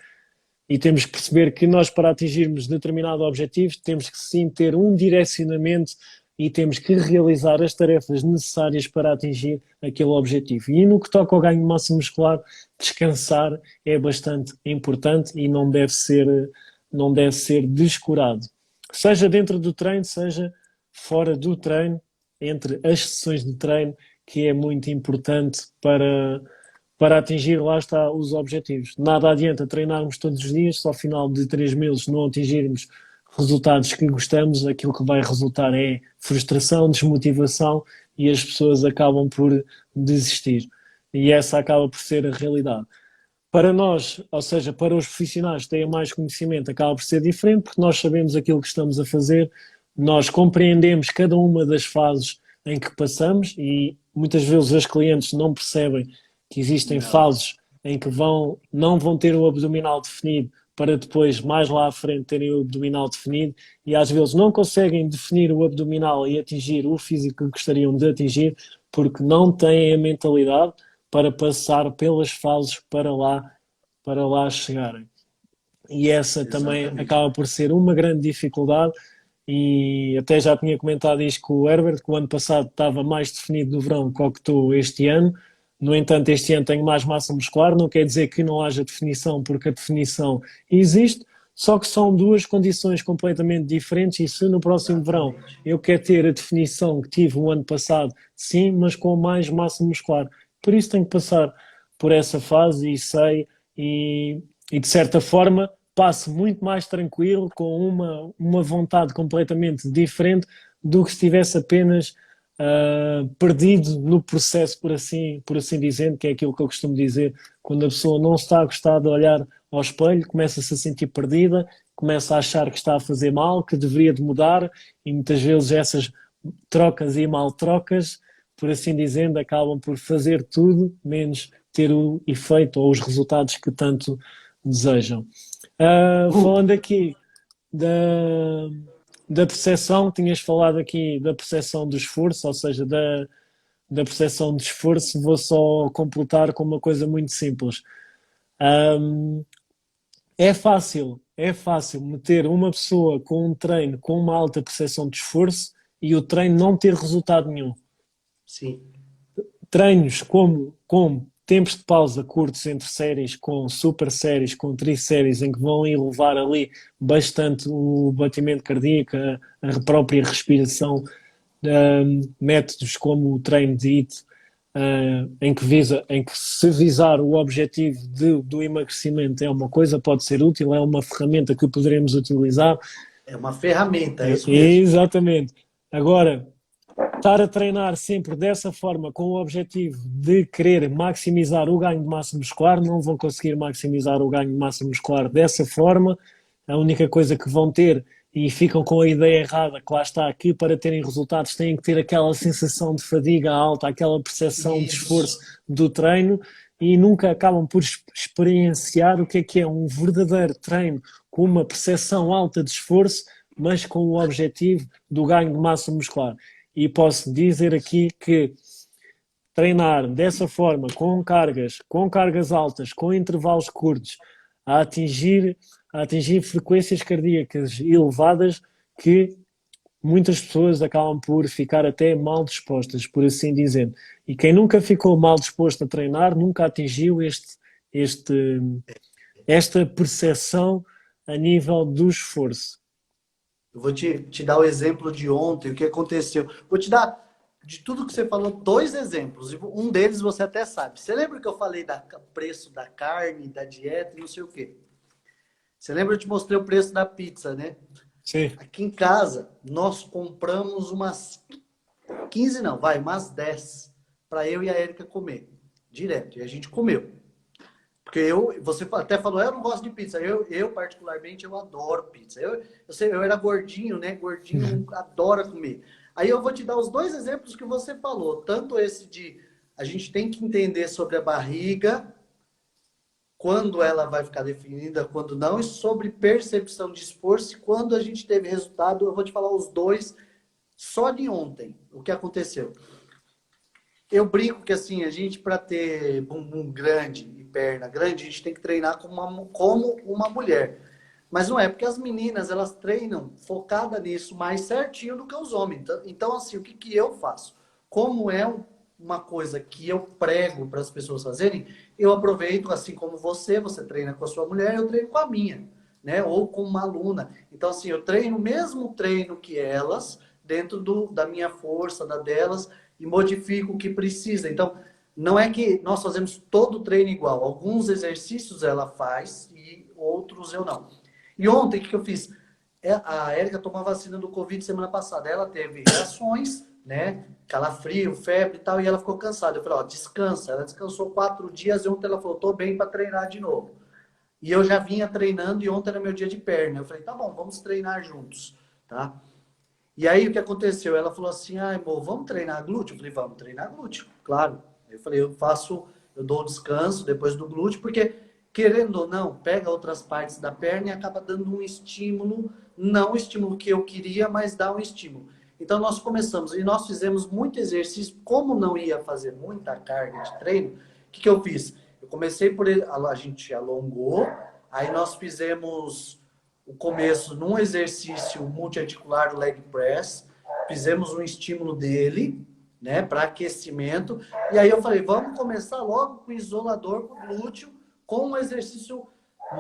E temos que perceber que nós, para atingirmos determinado objetivo, temos que sim ter um direcionamento e temos que realizar as tarefas necessárias para atingir aquele objetivo. E no que toca ao ganho de massa muscular, descansar é bastante importante e não deve ser descurado. Seja dentro do treino, seja fora do treino, entre as sessões de treino, que é muito importante para atingir, lá está, os objetivos. Nada adianta treinarmos todos os dias, só ao final de 3 meses não atingirmos resultados que gostamos, aquilo que vai resultar é frustração, desmotivação e as pessoas acabam por desistir. E essa acaba por ser a realidade. Para nós, ou seja, para os profissionais que têm mais conhecimento, acaba por ser diferente, porque nós sabemos aquilo que estamos a fazer, nós compreendemos cada uma das fases em que passamos e muitas vezes os clientes não percebem que existem Não. fases em que não vão ter o abdominal definido para depois, mais lá à frente, terem o abdominal definido e às vezes não conseguem definir o abdominal e atingir o físico que gostariam de atingir porque não têm a mentalidade para passar pelas fases para lá chegarem. E essa também Exatamente. acaba por ser uma grande dificuldade e até já tinha comentado isto com o Herbert, que o ano passado estava mais definido no verão que o que estou este ano. No entanto, este ano tenho mais massa muscular, não quer dizer que não haja definição, porque a definição existe, só que são duas condições completamente diferentes e se no próximo verão Exatamente. eu quero ter a definição que tive o ano passado, sim, mas com mais massa muscular. Por isso tenho que passar por essa fase e sei, e de certa forma passo muito mais tranquilo, com uma vontade completamente diferente do que se estivesse apenas perdido no processo, por assim dizendo, que é aquilo que eu costumo dizer, quando a pessoa não está a gostar de olhar ao espelho, começa-se a sentir perdida, começa a achar que está a fazer mal, que deveria de mudar, e muitas vezes essas trocas e mal trocas, por assim dizendo, acabam por fazer tudo menos ter o efeito ou os resultados que tanto desejam. Falando aqui da, da percepção, tinhas falado aqui da percepção do esforço, ou seja, da percepção de esforço, vou só completar com uma coisa muito simples. Um, é fácil meter uma pessoa com um treino com uma alta percepção de esforço e o treino não ter resultado nenhum. Sim. Treinos como tempos de pausa curtos entre séries, com super séries, com trisséries, em que vão elevar ali bastante o batimento cardíaco, a própria respiração, métodos como o treino de HIIT, em que se visar o objetivo do emagrecimento é uma coisa, pode ser útil, é uma ferramenta que poderemos utilizar. É uma ferramenta, é isso mesmo. Exatamente. Agora, estar a treinar sempre dessa forma, com o objetivo de querer maximizar o ganho de massa muscular, não vão conseguir maximizar o ganho de massa muscular dessa forma. A única coisa que vão ter, e ficam com a ideia errada, que lá está aqui, para terem resultados têm que ter aquela sensação de fadiga alta, aquela percepção de esforço Isso. do treino e nunca acabam por experienciar o que é um verdadeiro treino com uma percepção alta de esforço, mas com o objetivo do ganho de massa muscular. E posso dizer aqui que treinar dessa forma, com cargas altas, com intervalos curtos, a atingir, a atingir frequências cardíacas elevadas, que muitas pessoas acabam por ficar até mal dispostas, por assim dizer. E quem nunca ficou mal disposto a treinar, nunca atingiu este, esta percepção a nível do esforço. Eu vou te dar o exemplo de ontem, o que aconteceu. Vou te dar, de tudo que você falou, dois exemplos. Um deles você até sabe. Você lembra que eu falei do preço da carne, da dieta e não sei o quê? Você lembra que eu te mostrei o preço da pizza, né? Sim. Aqui em casa, nós compramos umas 15, não, vai, umas 10 para eu e a Érica comer. Direto. E a gente comeu. Porque você até falou, eu não gosto de pizza. Eu particularmente, eu adoro pizza. Eu era gordinho, né? Gordinho adora comer. Aí eu vou te dar os dois exemplos que você falou. Tanto esse de a gente tem que entender sobre a barriga, quando ela vai ficar definida, quando não, e sobre percepção de esforço, e quando a gente teve resultado. Eu vou te falar os dois só de ontem, o que aconteceu. Eu brinco que assim, a gente para ter bumbum grande e perna grande, a gente tem que treinar como uma mulher. Mas não é, porque as meninas, elas treinam focada nisso mais certinho do que os homens. Então assim, o que, que eu faço? Como é uma coisa que eu prego para as pessoas fazerem, eu aproveito, assim como você treina com a sua mulher, eu treino com a minha, né? Ou com uma aluna. Então assim, eu treino o mesmo treino que elas, dentro da minha força, da delas, e modifico o que precisa. Então, não é que nós fazemos todo o treino igual. Alguns exercícios ela faz e outros eu não. E ontem, o que eu fiz? A Érica tomou a vacina do Covid semana passada. Ela teve reações, né? Calafrio, febre e tal, e ela ficou cansada. Eu falei, ó, descansa. Ela descansou 4 dias e ontem ela falou, tô bem para treinar de novo. E eu já vinha treinando e ontem era meu dia de perna. Eu falei, tá bom, vamos treinar juntos, tá? E aí o que aconteceu? Ela falou assim, ah, amor, vamos treinar glúteo? Eu falei, vamos treinar glúteo, claro. Eu falei, eu dou descanso depois do glúteo, porque querendo ou não, pega outras partes da perna e acaba dando um estímulo, não o estímulo que eu queria, mas dá um estímulo. Então nós começamos e nós fizemos muito exercício, como não ia fazer muita carga de treino, o que eu fiz? Eu comecei por ele, a gente alongou, aí nós fizemos o começo num exercício multiarticular do leg press, fizemos um estímulo dele, né, para aquecimento, e aí eu falei, vamos começar logo com o isolador com o glúteo, com um exercício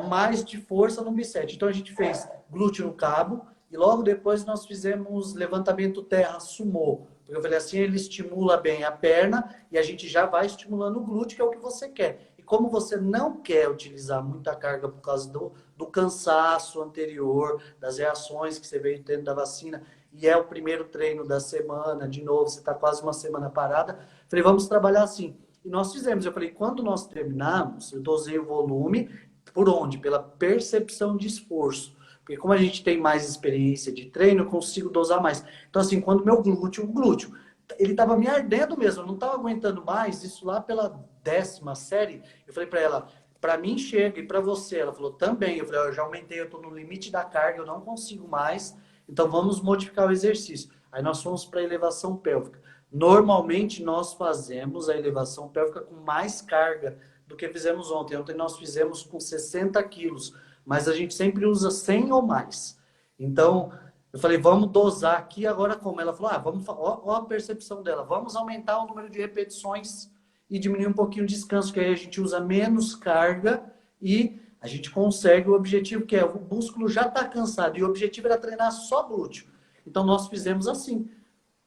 mais de força no bicep. Então a gente fez glúteo no cabo, e logo depois nós fizemos levantamento terra sumô. Porque eu falei assim, ele estimula bem a perna e a gente já vai estimulando o glúteo, que é o que você quer. E como você não quer utilizar muita carga por causa do cansaço anterior, das reações que você veio tendo da vacina, e é o primeiro treino da semana, de novo, você está quase uma semana parada, falei, vamos trabalhar assim. E nós fizemos. Eu falei, quando nós terminarmos, eu dosei o volume, por onde? Pela percepção de esforço. Porque como a gente tem mais experiência de treino, eu consigo dosar mais. Então, assim, quando meu glúteo, ele estava me ardendo mesmo, eu não estava aguentando mais, isso lá pela 10ª série. Eu falei para ela, para mim chega, e para você? Ela falou, também. Eu falei, eu já aumentei, eu estou no limite da carga, eu não consigo mais, então vamos modificar o exercício. Aí nós fomos para a elevação pélvica. Normalmente nós fazemos a elevação pélvica com mais carga do que fizemos ontem. Ontem nós fizemos com 60 quilos, mas a gente sempre usa 100 ou mais. Então, eu falei, vamos dosar aqui agora como? Ela falou, ó a percepção dela, vamos aumentar o número de repetições e diminuir um pouquinho o descanso, que aí a gente usa menos carga e a gente consegue o objetivo, que é o músculo já está cansado, e o objetivo era treinar só glúteo. Então, nós fizemos assim.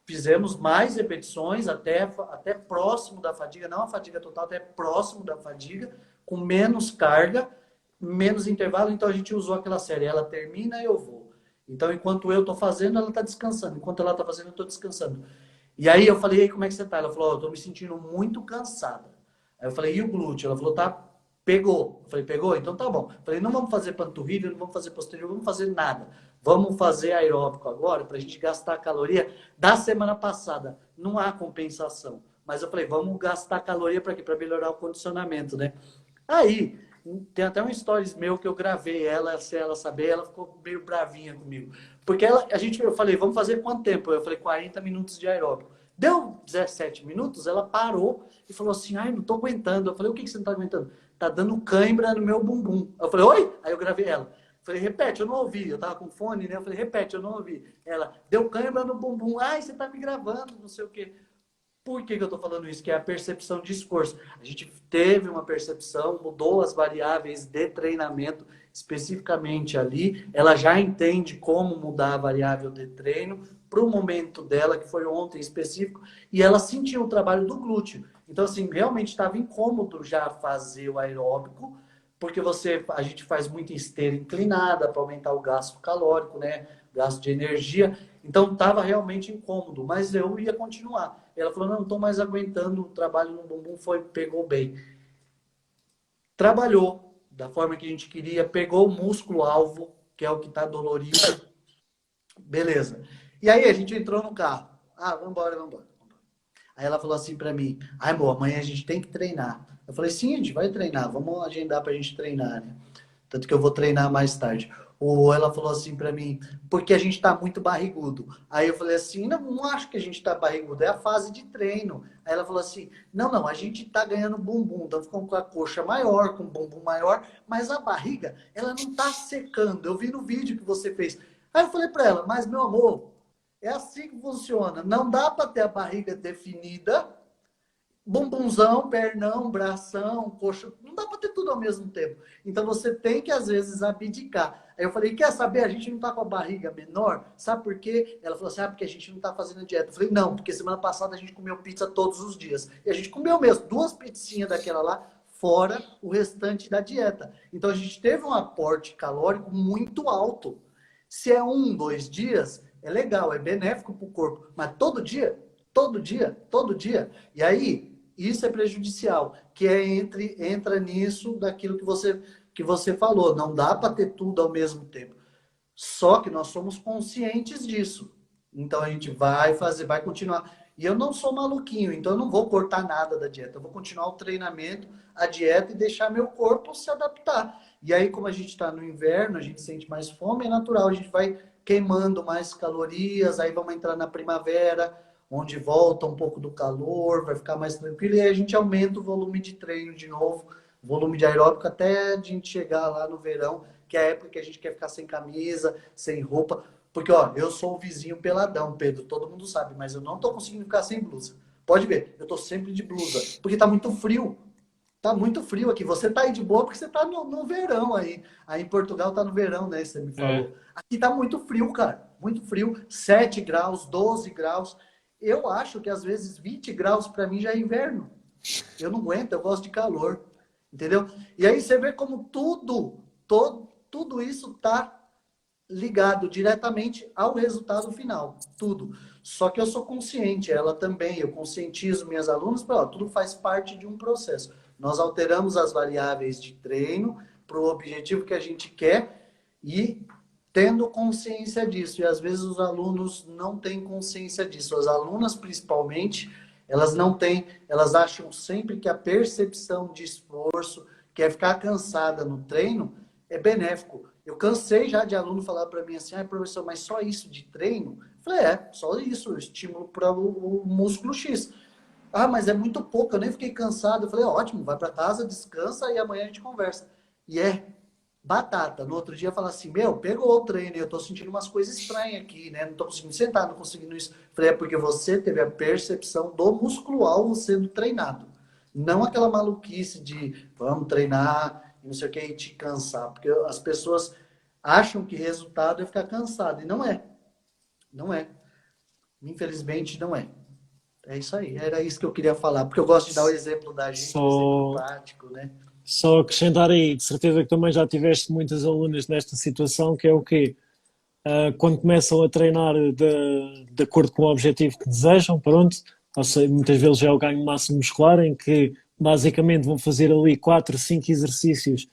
Fizemos mais repetições até próximo da fadiga, não a fadiga total, até próximo da fadiga, com menos carga, menos intervalo. Então a gente usou aquela série, ela termina e eu vou. Então enquanto eu estou fazendo, ela está descansando. Enquanto ela está fazendo, eu estou descansando. E aí eu falei, e aí, como é que você está? Ela falou, eu estou me sentindo muito cansada. Aí eu falei, e o glúteo? Ela falou, tá, pegou. Eu falei, pegou? Então tá bom. Eu falei, não vamos fazer panturrilha, não vamos fazer posterior, não vamos fazer nada. Vamos fazer aeróbico agora para a gente gastar a caloria da semana passada. Não há compensação. Mas eu falei, vamos gastar caloria para quê? Para melhorar o condicionamento, né? Aí, tem até um stories meu que eu gravei ela, se ela saber, ela ficou meio bravinha comigo. Porque eu falei, vamos fazer quanto tempo? Eu falei, 40 minutos de aeróbico. Deu 17 minutos, ela parou e falou assim, ai, não tô aguentando. Eu falei, o que você não tá aguentando? Tá dando cãibra no meu bumbum. Eu falei, oi? Aí eu gravei ela. Falei, repete, eu não ouvi. Eu tava com fone, né? Eu falei, repete, eu não ouvi. Ela, deu cãibra no bumbum. Ai, você tá me gravando, não sei o quê. Por que eu estou falando isso? Que é a percepção de esforço. A gente teve uma percepção, mudou as variáveis de treinamento especificamente ali. Ela já entende como mudar a variável de treino para o momento dela, que foi ontem específico, e ela sentiu o trabalho do glúteo. Então, assim, realmente estava incômodo já fazer o aeróbico, porque a gente faz muita esteira inclinada para aumentar o gasto calórico, né? Gasto de energia. Então, estava realmente incômodo, mas eu ia continuar. Ela falou, não estou mais aguentando, o trabalho no bumbum pegou bem. Trabalhou da forma que a gente queria, pegou o músculo-alvo, que é o que está dolorido. Beleza. E aí a gente entrou no carro. Ah, vambora, vambora. Aí ela falou assim pra mim, ai, amor, amanhã a gente tem que treinar. Eu falei, sim, a gente vai treinar, vamos agendar pra gente treinar, né? Tanto que eu vou treinar mais tarde. Ou ela falou assim pra mim, porque a gente tá muito barrigudo. Aí eu falei assim, não, não acho que a gente tá barrigudo, é a fase de treino. Aí ela falou assim, não, não, a gente tá ganhando bumbum, então ficando com a coxa maior, com o bumbum maior, mas a barriga, ela não tá secando. Eu vi no vídeo que você fez. Aí eu falei pra ela, mas meu amor, é assim que funciona. Não dá pra ter a barriga definida, bumbumzão, pernão, bração, coxa, não dá para ter tudo ao mesmo tempo. Então você tem que às vezes abdicar. Aí eu falei, quer saber? A gente não tá com a barriga menor, sabe por quê? Ela falou assim, ah, porque a gente não tá fazendo dieta. Eu falei, não, porque semana passada a gente comeu pizza todos os dias. E a gente comeu mesmo, 2 pizzinhas daquela lá, fora o restante da dieta. Então a gente teve um aporte calórico muito alto. Se é 1, 2 dias, é legal, é benéfico para o corpo. Mas todo dia, todo dia, todo dia. E aí, isso é prejudicial, que entra nisso daquilo que você falou. Não dá para ter tudo ao mesmo tempo. Só que nós somos conscientes disso. Então a gente vai fazer, vai continuar. E eu não sou maluquinho, então eu não vou cortar nada da dieta. Eu vou continuar o treinamento, a dieta e deixar meu corpo se adaptar. E aí, como a gente está no inverno, a gente sente mais fome, é natural, a gente vai queimando mais calorias, aí vamos entrar na primavera, onde volta um pouco do calor, vai ficar mais tranquilo, e aí a gente aumenta o volume de treino de novo, volume de aeróbico, até a gente chegar lá no verão, que é a época que a gente quer ficar sem camisa, sem roupa. Porque, ó, eu sou o vizinho peladão, Pedro, todo mundo sabe, mas eu não tô conseguindo ficar sem blusa. Pode ver, eu tô sempre de blusa, porque tá muito frio. Tá muito frio aqui. Você tá aí de boa porque você tá no verão aí. Aí em Portugal tá no verão, né? Você me É. falou. Aqui tá muito frio, cara. Muito frio. 7 graus, 12 graus. Eu acho que às vezes 20 graus para mim já é inverno. Eu não aguento, eu gosto de calor. Entendeu? E aí você vê como tudo isso tá ligado diretamente ao resultado final, tudo. Só que eu sou consciente, ela também, eu conscientizo minhas alunas, para tudo faz parte de um processo. Nós alteramos as variáveis de treino para o objetivo que a gente quer e tendo consciência disso. E às vezes os alunos não têm consciência disso. As alunas, principalmente, elas não têm, elas acham sempre que a percepção de esforço, que é ficar cansada no treino, é benéfico. Eu cansei já de aluno falar para mim assim, ah, professor, mas só isso de treino? Eu falei, só isso, estímulo para o músculo X. Ah, mas é muito pouco, eu nem fiquei cansado. Eu falei, ótimo, vai para casa, descansa e amanhã a gente conversa. E é batata. No outro dia fala assim, meu, pegou o treino, eu tô sentindo umas coisas estranhas aqui, né? Não tô conseguindo sentar, não conseguindo isso. Eu falei, é porque você teve a percepção do músculo alvo sendo treinado. Não aquela maluquice de vamos treinar e não sei o que e te cansar. Porque as pessoas acham que resultado é ficar cansado. E não é. Não é. Infelizmente não é. É isso aí. Era isso que eu queria falar. Porque eu gosto de dar o exemplo da gente, o exemplo Só, prático, né? só acrescentar aí, de certeza que também já tiveste muitas alunas nesta situação, que é o quê? Quando começam a treinar de acordo com o objetivo que desejam, pronto, ou seja, muitas vezes é o ganho de massa muscular, em que basicamente vão fazer ali 4, 5 exercícios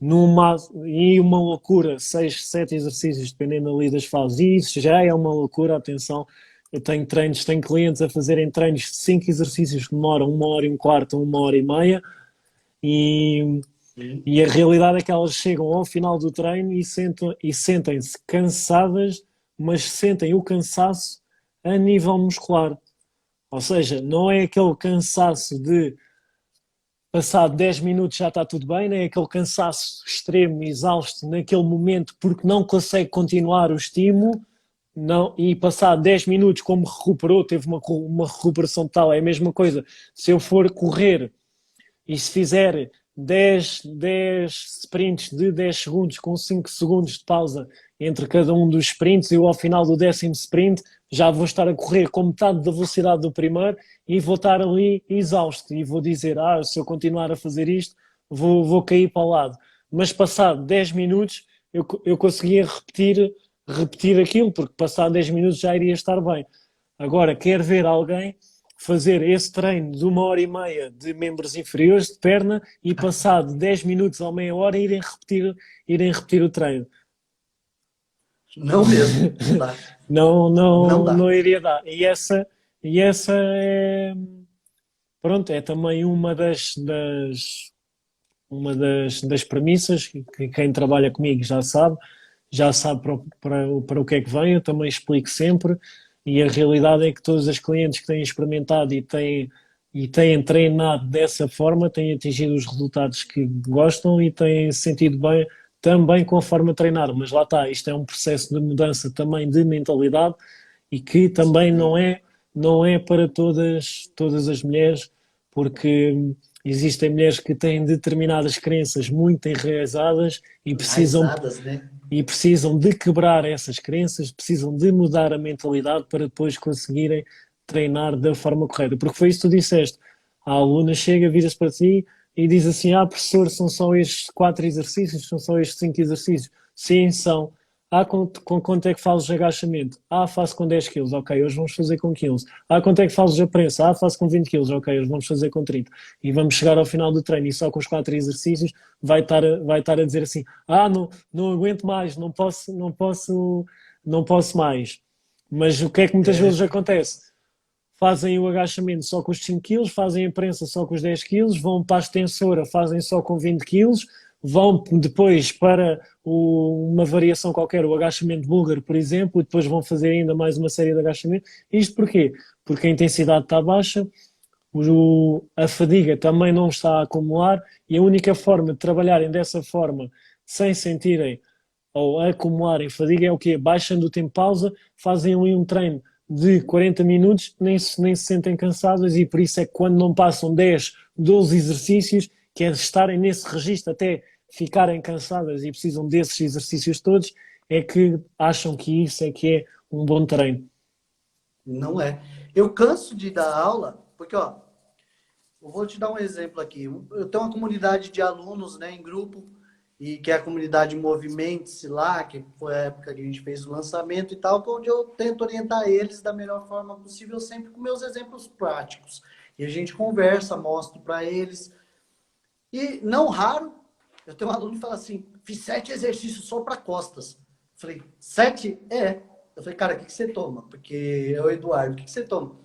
e uma loucura, 6, 7 exercícios, dependendo ali das fases. E isso já é uma loucura, atenção. Eu tenho treinos, tenho clientes a fazerem treinos de 5 exercícios que demoram 1 hora e um quarto, 1 hora e meia, e, Sim. e a realidade é que elas chegam ao final do treino e sentem-se cansadas, mas sentem o cansaço a nível muscular. Ou seja, não é aquele cansaço de passado 10 minutos já está tudo bem, nem aquele cansaço extremo, exausto naquele momento porque não consegue continuar o estímulo, não, e passado 10 minutos, como recuperou, teve uma recuperação total, é a mesma coisa. Se eu for correr e se fizer 10 sprints de 10 segundos com 5 segundos de pausa entre cada um dos sprints, eu ao final do 10º sprint já vou estar a correr com metade da velocidade do primeiro e vou estar ali exausto e vou dizer, se eu continuar a fazer isto vou cair para o lado. Mas passado 10 minutos eu conseguia repetir aquilo, porque passado 10 minutos já iria estar bem. Agora, quer ver alguém fazer esse treino de 1 hora e meia de membros inferiores de perna e passado 10 minutos ou meia hora irem repetir o treino. Não mesmo, não dá. Não, Não não, dá. não iria dar. E essa é, pronto, é também uma das premissas que quem trabalha comigo já sabe para o que é que vem, eu também explico sempre, e a realidade é que todos os clientes que têm experimentado e têm treinado dessa forma têm atingido os resultados que gostam e têm se sentido bem também com a forma de treinar. Mas lá está, isto é um processo de mudança também de mentalidade e que também não Sim. é, não é para todas as mulheres, porque existem mulheres que têm determinadas crenças muito enraizadas Enraizadas, né? e precisam de quebrar essas crenças, precisam de mudar a mentalidade para depois conseguirem treinar da forma correta. Porque foi isso que tu disseste. A aluna chega, vira-se para ti e diz assim: Ah, professor, são só estes 4 exercícios, são só estes 5 exercícios. Sim, são. Ah, com quanto é que fazes de agachamento? Ah, faço com 10 quilos. Ok, hoje vamos fazer com 15. Ah, quanto é que fazes de prensa? Ah, faço com 20 quilos. Ok, hoje vamos fazer com 30. E vamos chegar ao final do treino e só com os 4 exercícios vai estar a dizer assim: Ah, não, não aguento mais, não posso mais. Mas o que é que muitas vezes É. acontece? Fazem o agachamento só com os 5 quilos, fazem a prensa só com os 10 quilos, vão para a extensora, fazem só com 20 quilos, vão depois para uma variação qualquer, o agachamento búlgaro, por exemplo, e depois vão fazer ainda mais uma série de agachamentos. Isto porquê? Porque a intensidade está baixa, a fadiga também não está a acumular e a única forma de trabalharem dessa forma sem sentirem ou acumularem fadiga é o quê? Baixando o tempo de pausa, fazem ali um treino de 40 minutos, nem se sentem cansadas e por isso é que quando não passam 10, 12 exercícios, que é estarem nesse registro até ficarem cansadas e precisam desses exercícios todos, é que acham que isso é que é um bom treino. Não é. Eu canso de dar aula, porque, ó, eu vou te dar um exemplo aqui. Eu tenho uma comunidade de alunos, né, em grupo, e que é a comunidade Movimente-se lá, que foi a época que a gente fez o lançamento e tal, onde eu tento orientar eles da melhor forma possível, sempre com meus exemplos práticos. E a gente conversa, mostro para eles. E não raro, eu tenho um aluno que fala assim: fiz 7 exercícios só para costas. Eu falei, 7? É. Eu falei, cara, o que você toma? Porque é o Eduardo, o que você toma?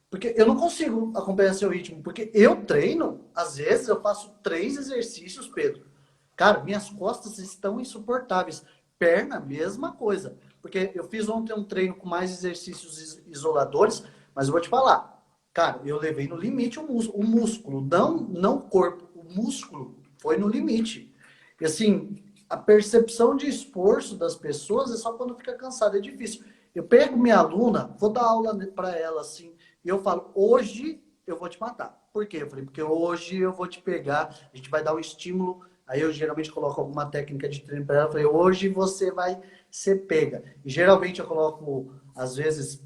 Porque eu não consigo acompanhar seu ritmo. Porque eu treino, às vezes eu faço 3 exercícios, Pedro. Cara, minhas costas estão insuportáveis. Perna, mesma coisa. Porque eu fiz ontem um treino com mais exercícios isoladores, mas eu vou te falar. Cara, eu levei no limite o músculo, não o corpo. O músculo foi no limite. E assim, a percepção de esforço das pessoas é só quando fica cansado. É difícil. Eu pego minha aluna, vou dar aula para ela assim, e eu falo, hoje eu vou te matar. Por quê? Eu falei, porque hoje eu vou te pegar, a gente vai dar um estímulo. Aí eu geralmente coloco alguma técnica de treino para ela. Eu falei, hoje você vai ser pega. E geralmente eu coloco, às vezes,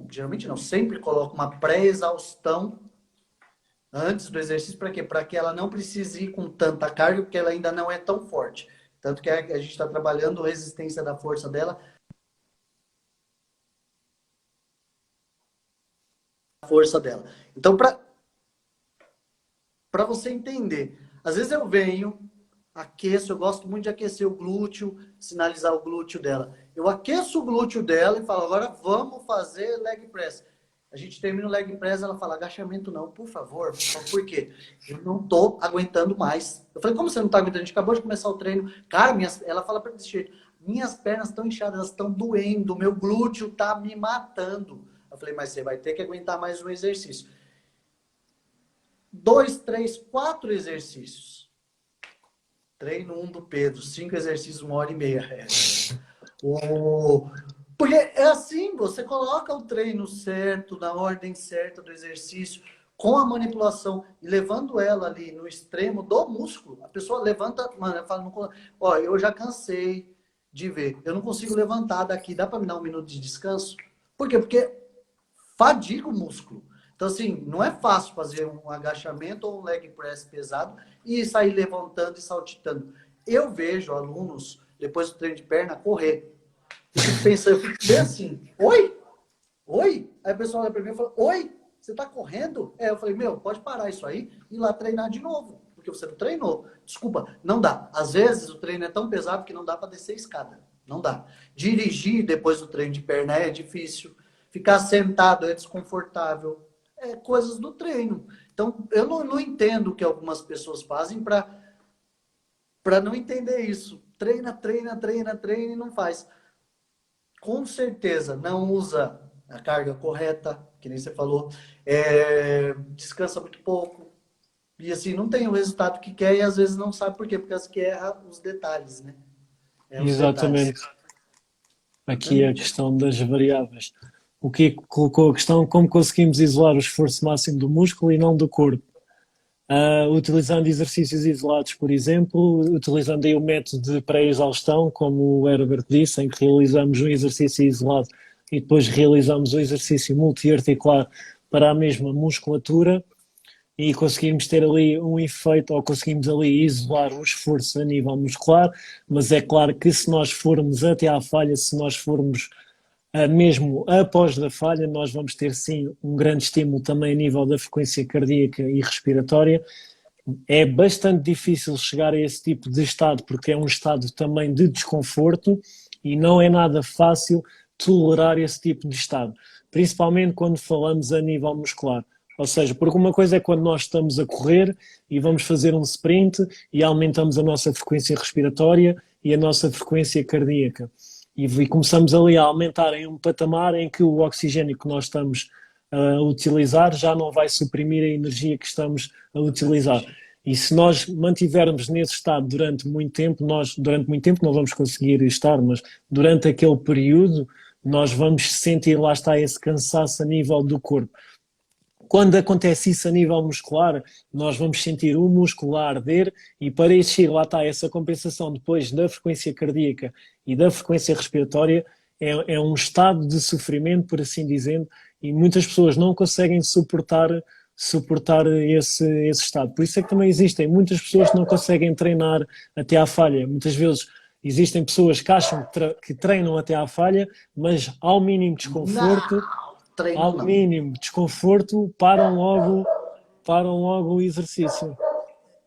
geralmente não, sempre coloco uma pré-exaustão antes do exercício. Para quê? Para que ela não precise ir com tanta carga, porque ela ainda não é tão forte. Tanto que a gente está trabalhando a resistência da força dela, a força dela. Então, para você entender, às vezes eu venho, aqueço, eu gosto muito de aquecer o glúteo, sinalizar o glúteo dela. Eu aqueço o glúteo dela e falo, agora vamos fazer leg press. A gente termina o leg press, ela fala, agachamento não, por favor. Por quê? Eu não tô aguentando mais. Eu falei, como você não tá aguentando? A gente acabou de começar o treino. Cara, ela fala para desse jeito, minhas pernas estão inchadas, elas estão doendo, meu glúteo tá me matando. Eu falei, mas você vai ter que aguentar mais um exercício. 2, 3, 4 exercícios. Treino 1 do Pedro, 5 exercícios, 1h30. Porque é assim, você coloca o treino certo, na ordem certa do exercício, com a manipulação e levando ela ali no extremo do músculo. A pessoa levanta, mano, ela fala, ó, eu já cansei de ver, eu não consigo levantar daqui, dá para me dar um minuto de descanso? Por quê? Porque fadiga o músculo. Então, assim, não é fácil fazer um agachamento ou um leg press pesado e sair levantando e saltitando. Eu vejo alunos, depois do treino de perna, correr. Eu fico pensando, eu fico bem assim, oi? Oi? Aí o pessoal olha pra mim e fala, oi? Você tá correndo? É, eu falei, meu, pode parar isso aí e ir lá treinar de novo, porque você não treinou. Desculpa, não dá. Às vezes o treino é tão pesado que não dá para descer a escada. Não dá. Dirigir depois do treino de perna é difícil. Ficar sentado é desconfortável. É coisas do treino. Então, eu não entendo o que algumas pessoas fazem para não entender isso. Treina, treina, treina, treina e não faz. Com certeza, não usa a carga correta, que nem você falou. Descansa muito pouco. E assim, não tem o resultado que quer e às vezes não sabe por quê. Porque as que erra os detalhes, né? É os detalhes. Exatamente. Aqui a questão das variáveis. O que colocou a questão como conseguimos isolar o esforço máximo do músculo e não do corpo. Utilizando exercícios isolados, por exemplo, utilizando aí o método de pré-exaustão, como o Herbert disse, em que realizamos um exercício isolado e depois realizamos o exercício multiarticular para a mesma musculatura e conseguimos ter ali um efeito, ou conseguimos ali isolar o esforço a nível muscular, mas é claro que se nós formos até à falha, se nós formos mesmo após a falha, nós vamos ter sim um grande estímulo também a nível da frequência cardíaca e respiratória. É bastante difícil chegar a esse tipo de estado, porque é um estado também de desconforto e não é nada fácil tolerar esse tipo de estado, principalmente quando falamos a nível muscular. Ou seja, porque uma coisa é quando nós estamos a correr e vamos fazer um sprint e aumentamos a nossa frequência respiratória e a nossa frequência cardíaca. E começamos ali a aumentar em um patamar em que o oxigênio que nós estamos a utilizar já não vai suprimir a energia que estamos a utilizar. E se nós mantivermos nesse estado durante muito tempo, durante muito tempo não vamos conseguir estar, mas durante aquele período nós vamos sentir, lá está, esse cansaço a nível do corpo. Quando acontece isso a nível muscular, nós vamos sentir o músculo a arder e para existir, lá está, essa compensação depois da frequência cardíaca e da frequência respiratória, é um estado de sofrimento, por assim dizendo, e muitas pessoas não conseguem suportar esse estado. Por isso é que também existem muitas pessoas que não conseguem treinar até à falha. Muitas vezes existem pessoas que acham que treinam até à falha, mas ao mínimo desconforto... Não, treino Ao não. mínimo desconforto, param logo o exercício.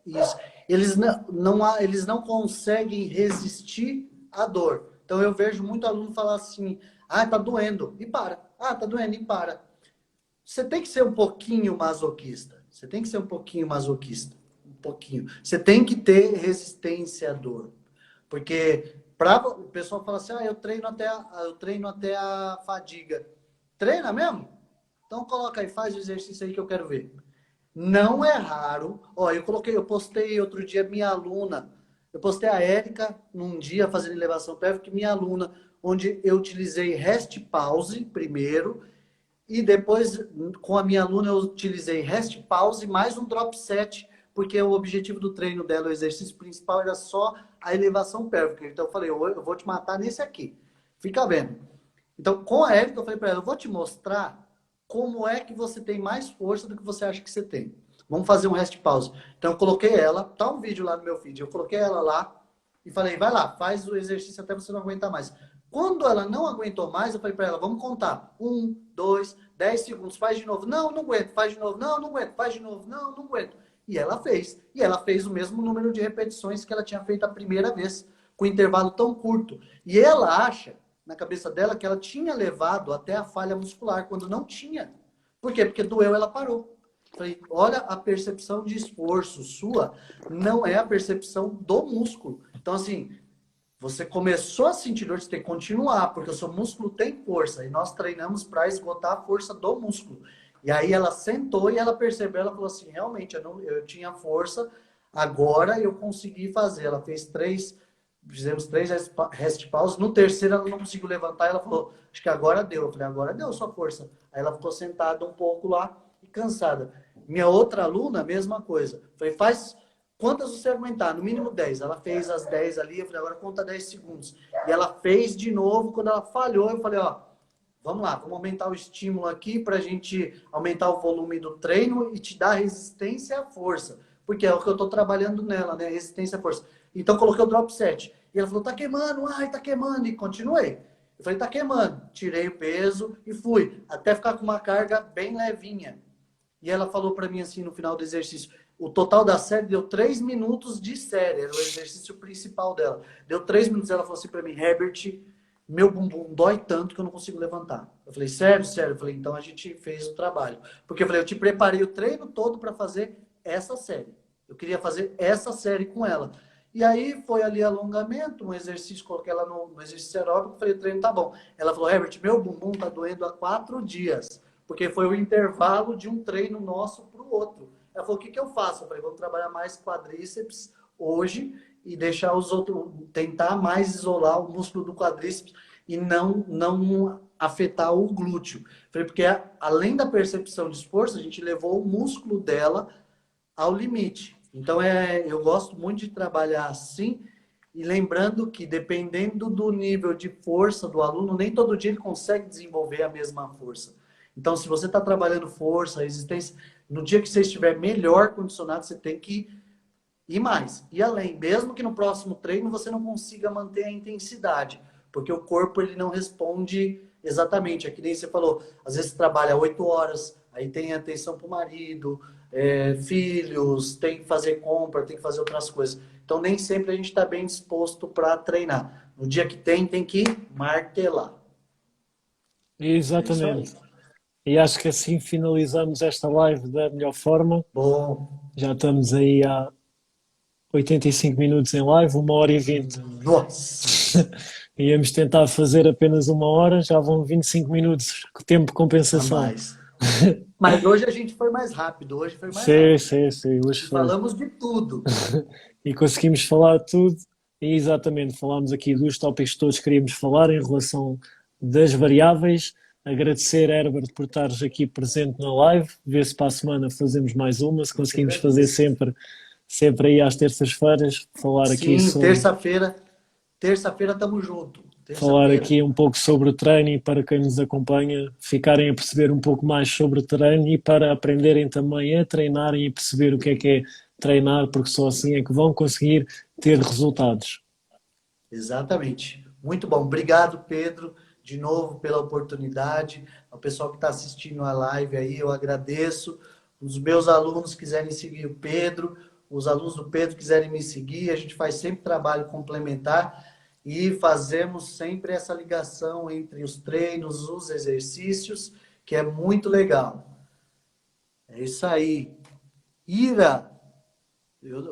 Isso. Eles não conseguem resistir à dor. Então eu vejo muito aluno falar assim: ah, tá doendo, e para. Ah, tá doendo, e para. Você tem que ser um pouquinho masoquista. Você tem que ser um pouquinho masoquista. Um pouquinho. Você tem que ter resistência à dor. Porque o pessoal fala assim: ah, eu treino até a fadiga. Treina mesmo? Então coloca aí, faz o exercício aí que eu quero ver. Não é raro. Ó, eu postei outro dia minha aluna. Eu postei a Érica num dia fazendo elevação pélvica, minha aluna, onde eu utilizei rest pause primeiro e depois com a minha aluna eu utilizei rest pause mais um drop set, porque o objetivo do treino dela, o exercício principal era só a elevação pélvica. Então eu falei, eu vou te matar nesse aqui. Fica vendo. Então com a Érica eu falei para ela, eu vou te mostrar como é que você tem mais força do que você acha que você tem. Vamos fazer um rest pause. Então eu coloquei ela, tá um vídeo lá no meu feed, eu coloquei ela lá e falei, vai lá, faz o exercício até você não aguentar mais. Quando ela não aguentou mais, eu falei para ela, vamos contar. 1, 2, 10 segundos, faz de novo. Não, não aguento, faz de novo. Não, não aguento, faz de novo. Não, não aguento. E ela fez. E ela fez o mesmo número de repetições que ela tinha feito a primeira vez, com intervalo tão curto. E ela acha na cabeça dela que ela tinha levado até a falha muscular, quando não tinha. Por quê? Porque doeu, ela parou. Falei, olha, a percepção de esforço sua não é a percepção do músculo. Então, assim, você começou a sentir dor, você tem que continuar, porque o seu músculo tem força. E nós treinamos para esgotar a força do músculo. E aí ela sentou e ela percebeu, ela falou assim, realmente, eu tinha força, agora eu consegui fazer. Ela fez fizemos 3 rest pause. No terceiro ela não conseguiu levantar, ela falou, acho que agora deu. Eu falei, agora deu sua força. Aí ela ficou sentada um pouco lá e cansada. Minha outra aluna, mesma coisa. Falei, faz quantas você aguentar, no mínimo 10. Ela fez as 10 ali, eu falei, agora conta 10 segundos. E ela fez de novo, quando ela falhou, eu falei, ó, vamos lá, vamos aumentar o estímulo aqui para a gente aumentar o volume do treino e te dar resistência à força. Porque é o que eu estou trabalhando nela, né? Resistência à força. Então, coloquei o drop set. E ela falou, tá queimando, ai, tá queimando. E continuei. Eu falei, tá queimando. Tirei o peso e fui. Até ficar com uma carga bem levinha. E ela falou para mim assim no final do exercício, o total da série deu 3 minutos de série, era o exercício principal dela. Deu 3 minutos, ela falou assim para mim, Herbert, meu bumbum dói tanto que eu não consigo levantar. Eu falei, sério, sério? Eu falei, então a gente fez o trabalho. Porque eu falei, eu te preparei o treino todo para fazer essa série. Eu queria fazer essa série com ela. E aí foi ali alongamento, um exercício, coloquei ela no exercício aeróbico, falei, o treino tá bom. Ela falou, Herbert, meu bumbum tá doendo há 4 dias, porque foi o intervalo de um treino nosso para o outro. Ela falou, o que eu faço? Eu falei, vamos trabalhar mais quadríceps hoje e deixar os outros, tentar mais isolar o músculo do quadríceps e não afetar o glúteo. Eu falei, porque além da percepção de esforço, a gente levou o músculo dela ao limite. Então, eu gosto muito de trabalhar assim, e lembrando que, dependendo do nível de força do aluno, nem todo dia ele consegue desenvolver a mesma força. Então, se você está trabalhando força, resistência, no dia que você estiver melhor condicionado, você tem que ir mais. E além, mesmo que no próximo treino você não consiga manter a intensidade, porque o corpo ele não responde exatamente. É que nem você falou, às vezes você trabalha 8 horas, aí tem atenção para o marido, filhos, tem que fazer compra, tem que fazer outras coisas. Então nem sempre a gente está bem disposto para treinar. No dia que tem que martelar. É isso aí. Exatamente. E acho que assim finalizamos esta live da melhor forma. Bom, Já estamos aí há 85 minutos em live, 1h20. nossa, Íamos tentar fazer apenas 1 hora, já vão 25 minutos, tempo de a compensação. mais. Mas hoje a gente foi mais rápido, hoje foi mais Sim, rápido. sim, sim, hoje E foi. falamos de tudo. E conseguimos falar tudo. E exatamente, falámos aqui dos tópicos que todos queríamos falar em relação das variáveis. Agradecer, Herbert, por estares aqui presente na live. Ver se para a semana fazemos mais uma, se Eu que conseguimos fazer agradeço. sempre aí às terças-feiras, falar aqui Sim, sobre terça-feira tamo junto. falar Terça-feira. aqui um pouco sobre o treino e para quem nos acompanha ficarem a perceber um pouco mais sobre o treino e para aprenderem também a treinarem e perceber o que é treinar, porque só assim é que vão conseguir ter resultados. Exatamente. Muito bom. Obrigado, Pedro, de novo pela oportunidade. Ao pessoal que está assistindo a live aí, eu agradeço. Os meus alunos quiserem seguir o Pedro, os alunos do Pedro quiserem me seguir, a gente faz sempre trabalho complementar e fazemos sempre essa ligação entre os treinos, os exercícios, que é muito legal. É isso aí. Ira,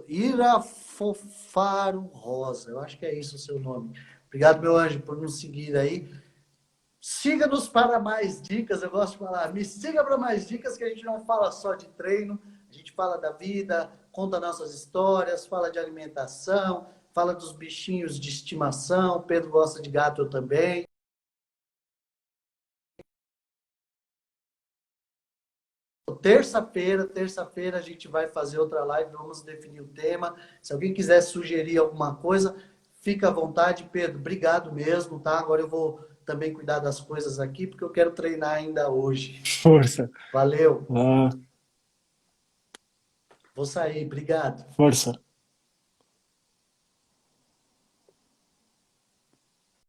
Ira Fofaro Rosa, eu acho que é isso o seu nome. Obrigado, meu anjo, por nos seguir aí. Siga-nos para mais dicas, eu gosto de falar. Me siga para mais dicas, que a gente não fala só de treino, a gente fala da vida, conta nossas histórias, fala de alimentação, fala dos bichinhos de estimação. Pedro gosta de gato, eu também. Terça-feira a gente vai fazer outra live, vamos definir o tema. Se alguém quiser sugerir alguma coisa, fica à vontade, Pedro. Obrigado mesmo, tá? Agora eu vou também cuidar das coisas aqui, porque eu quero treinar ainda hoje. Força, Valeu. ah, Vou sair, obrigado. força.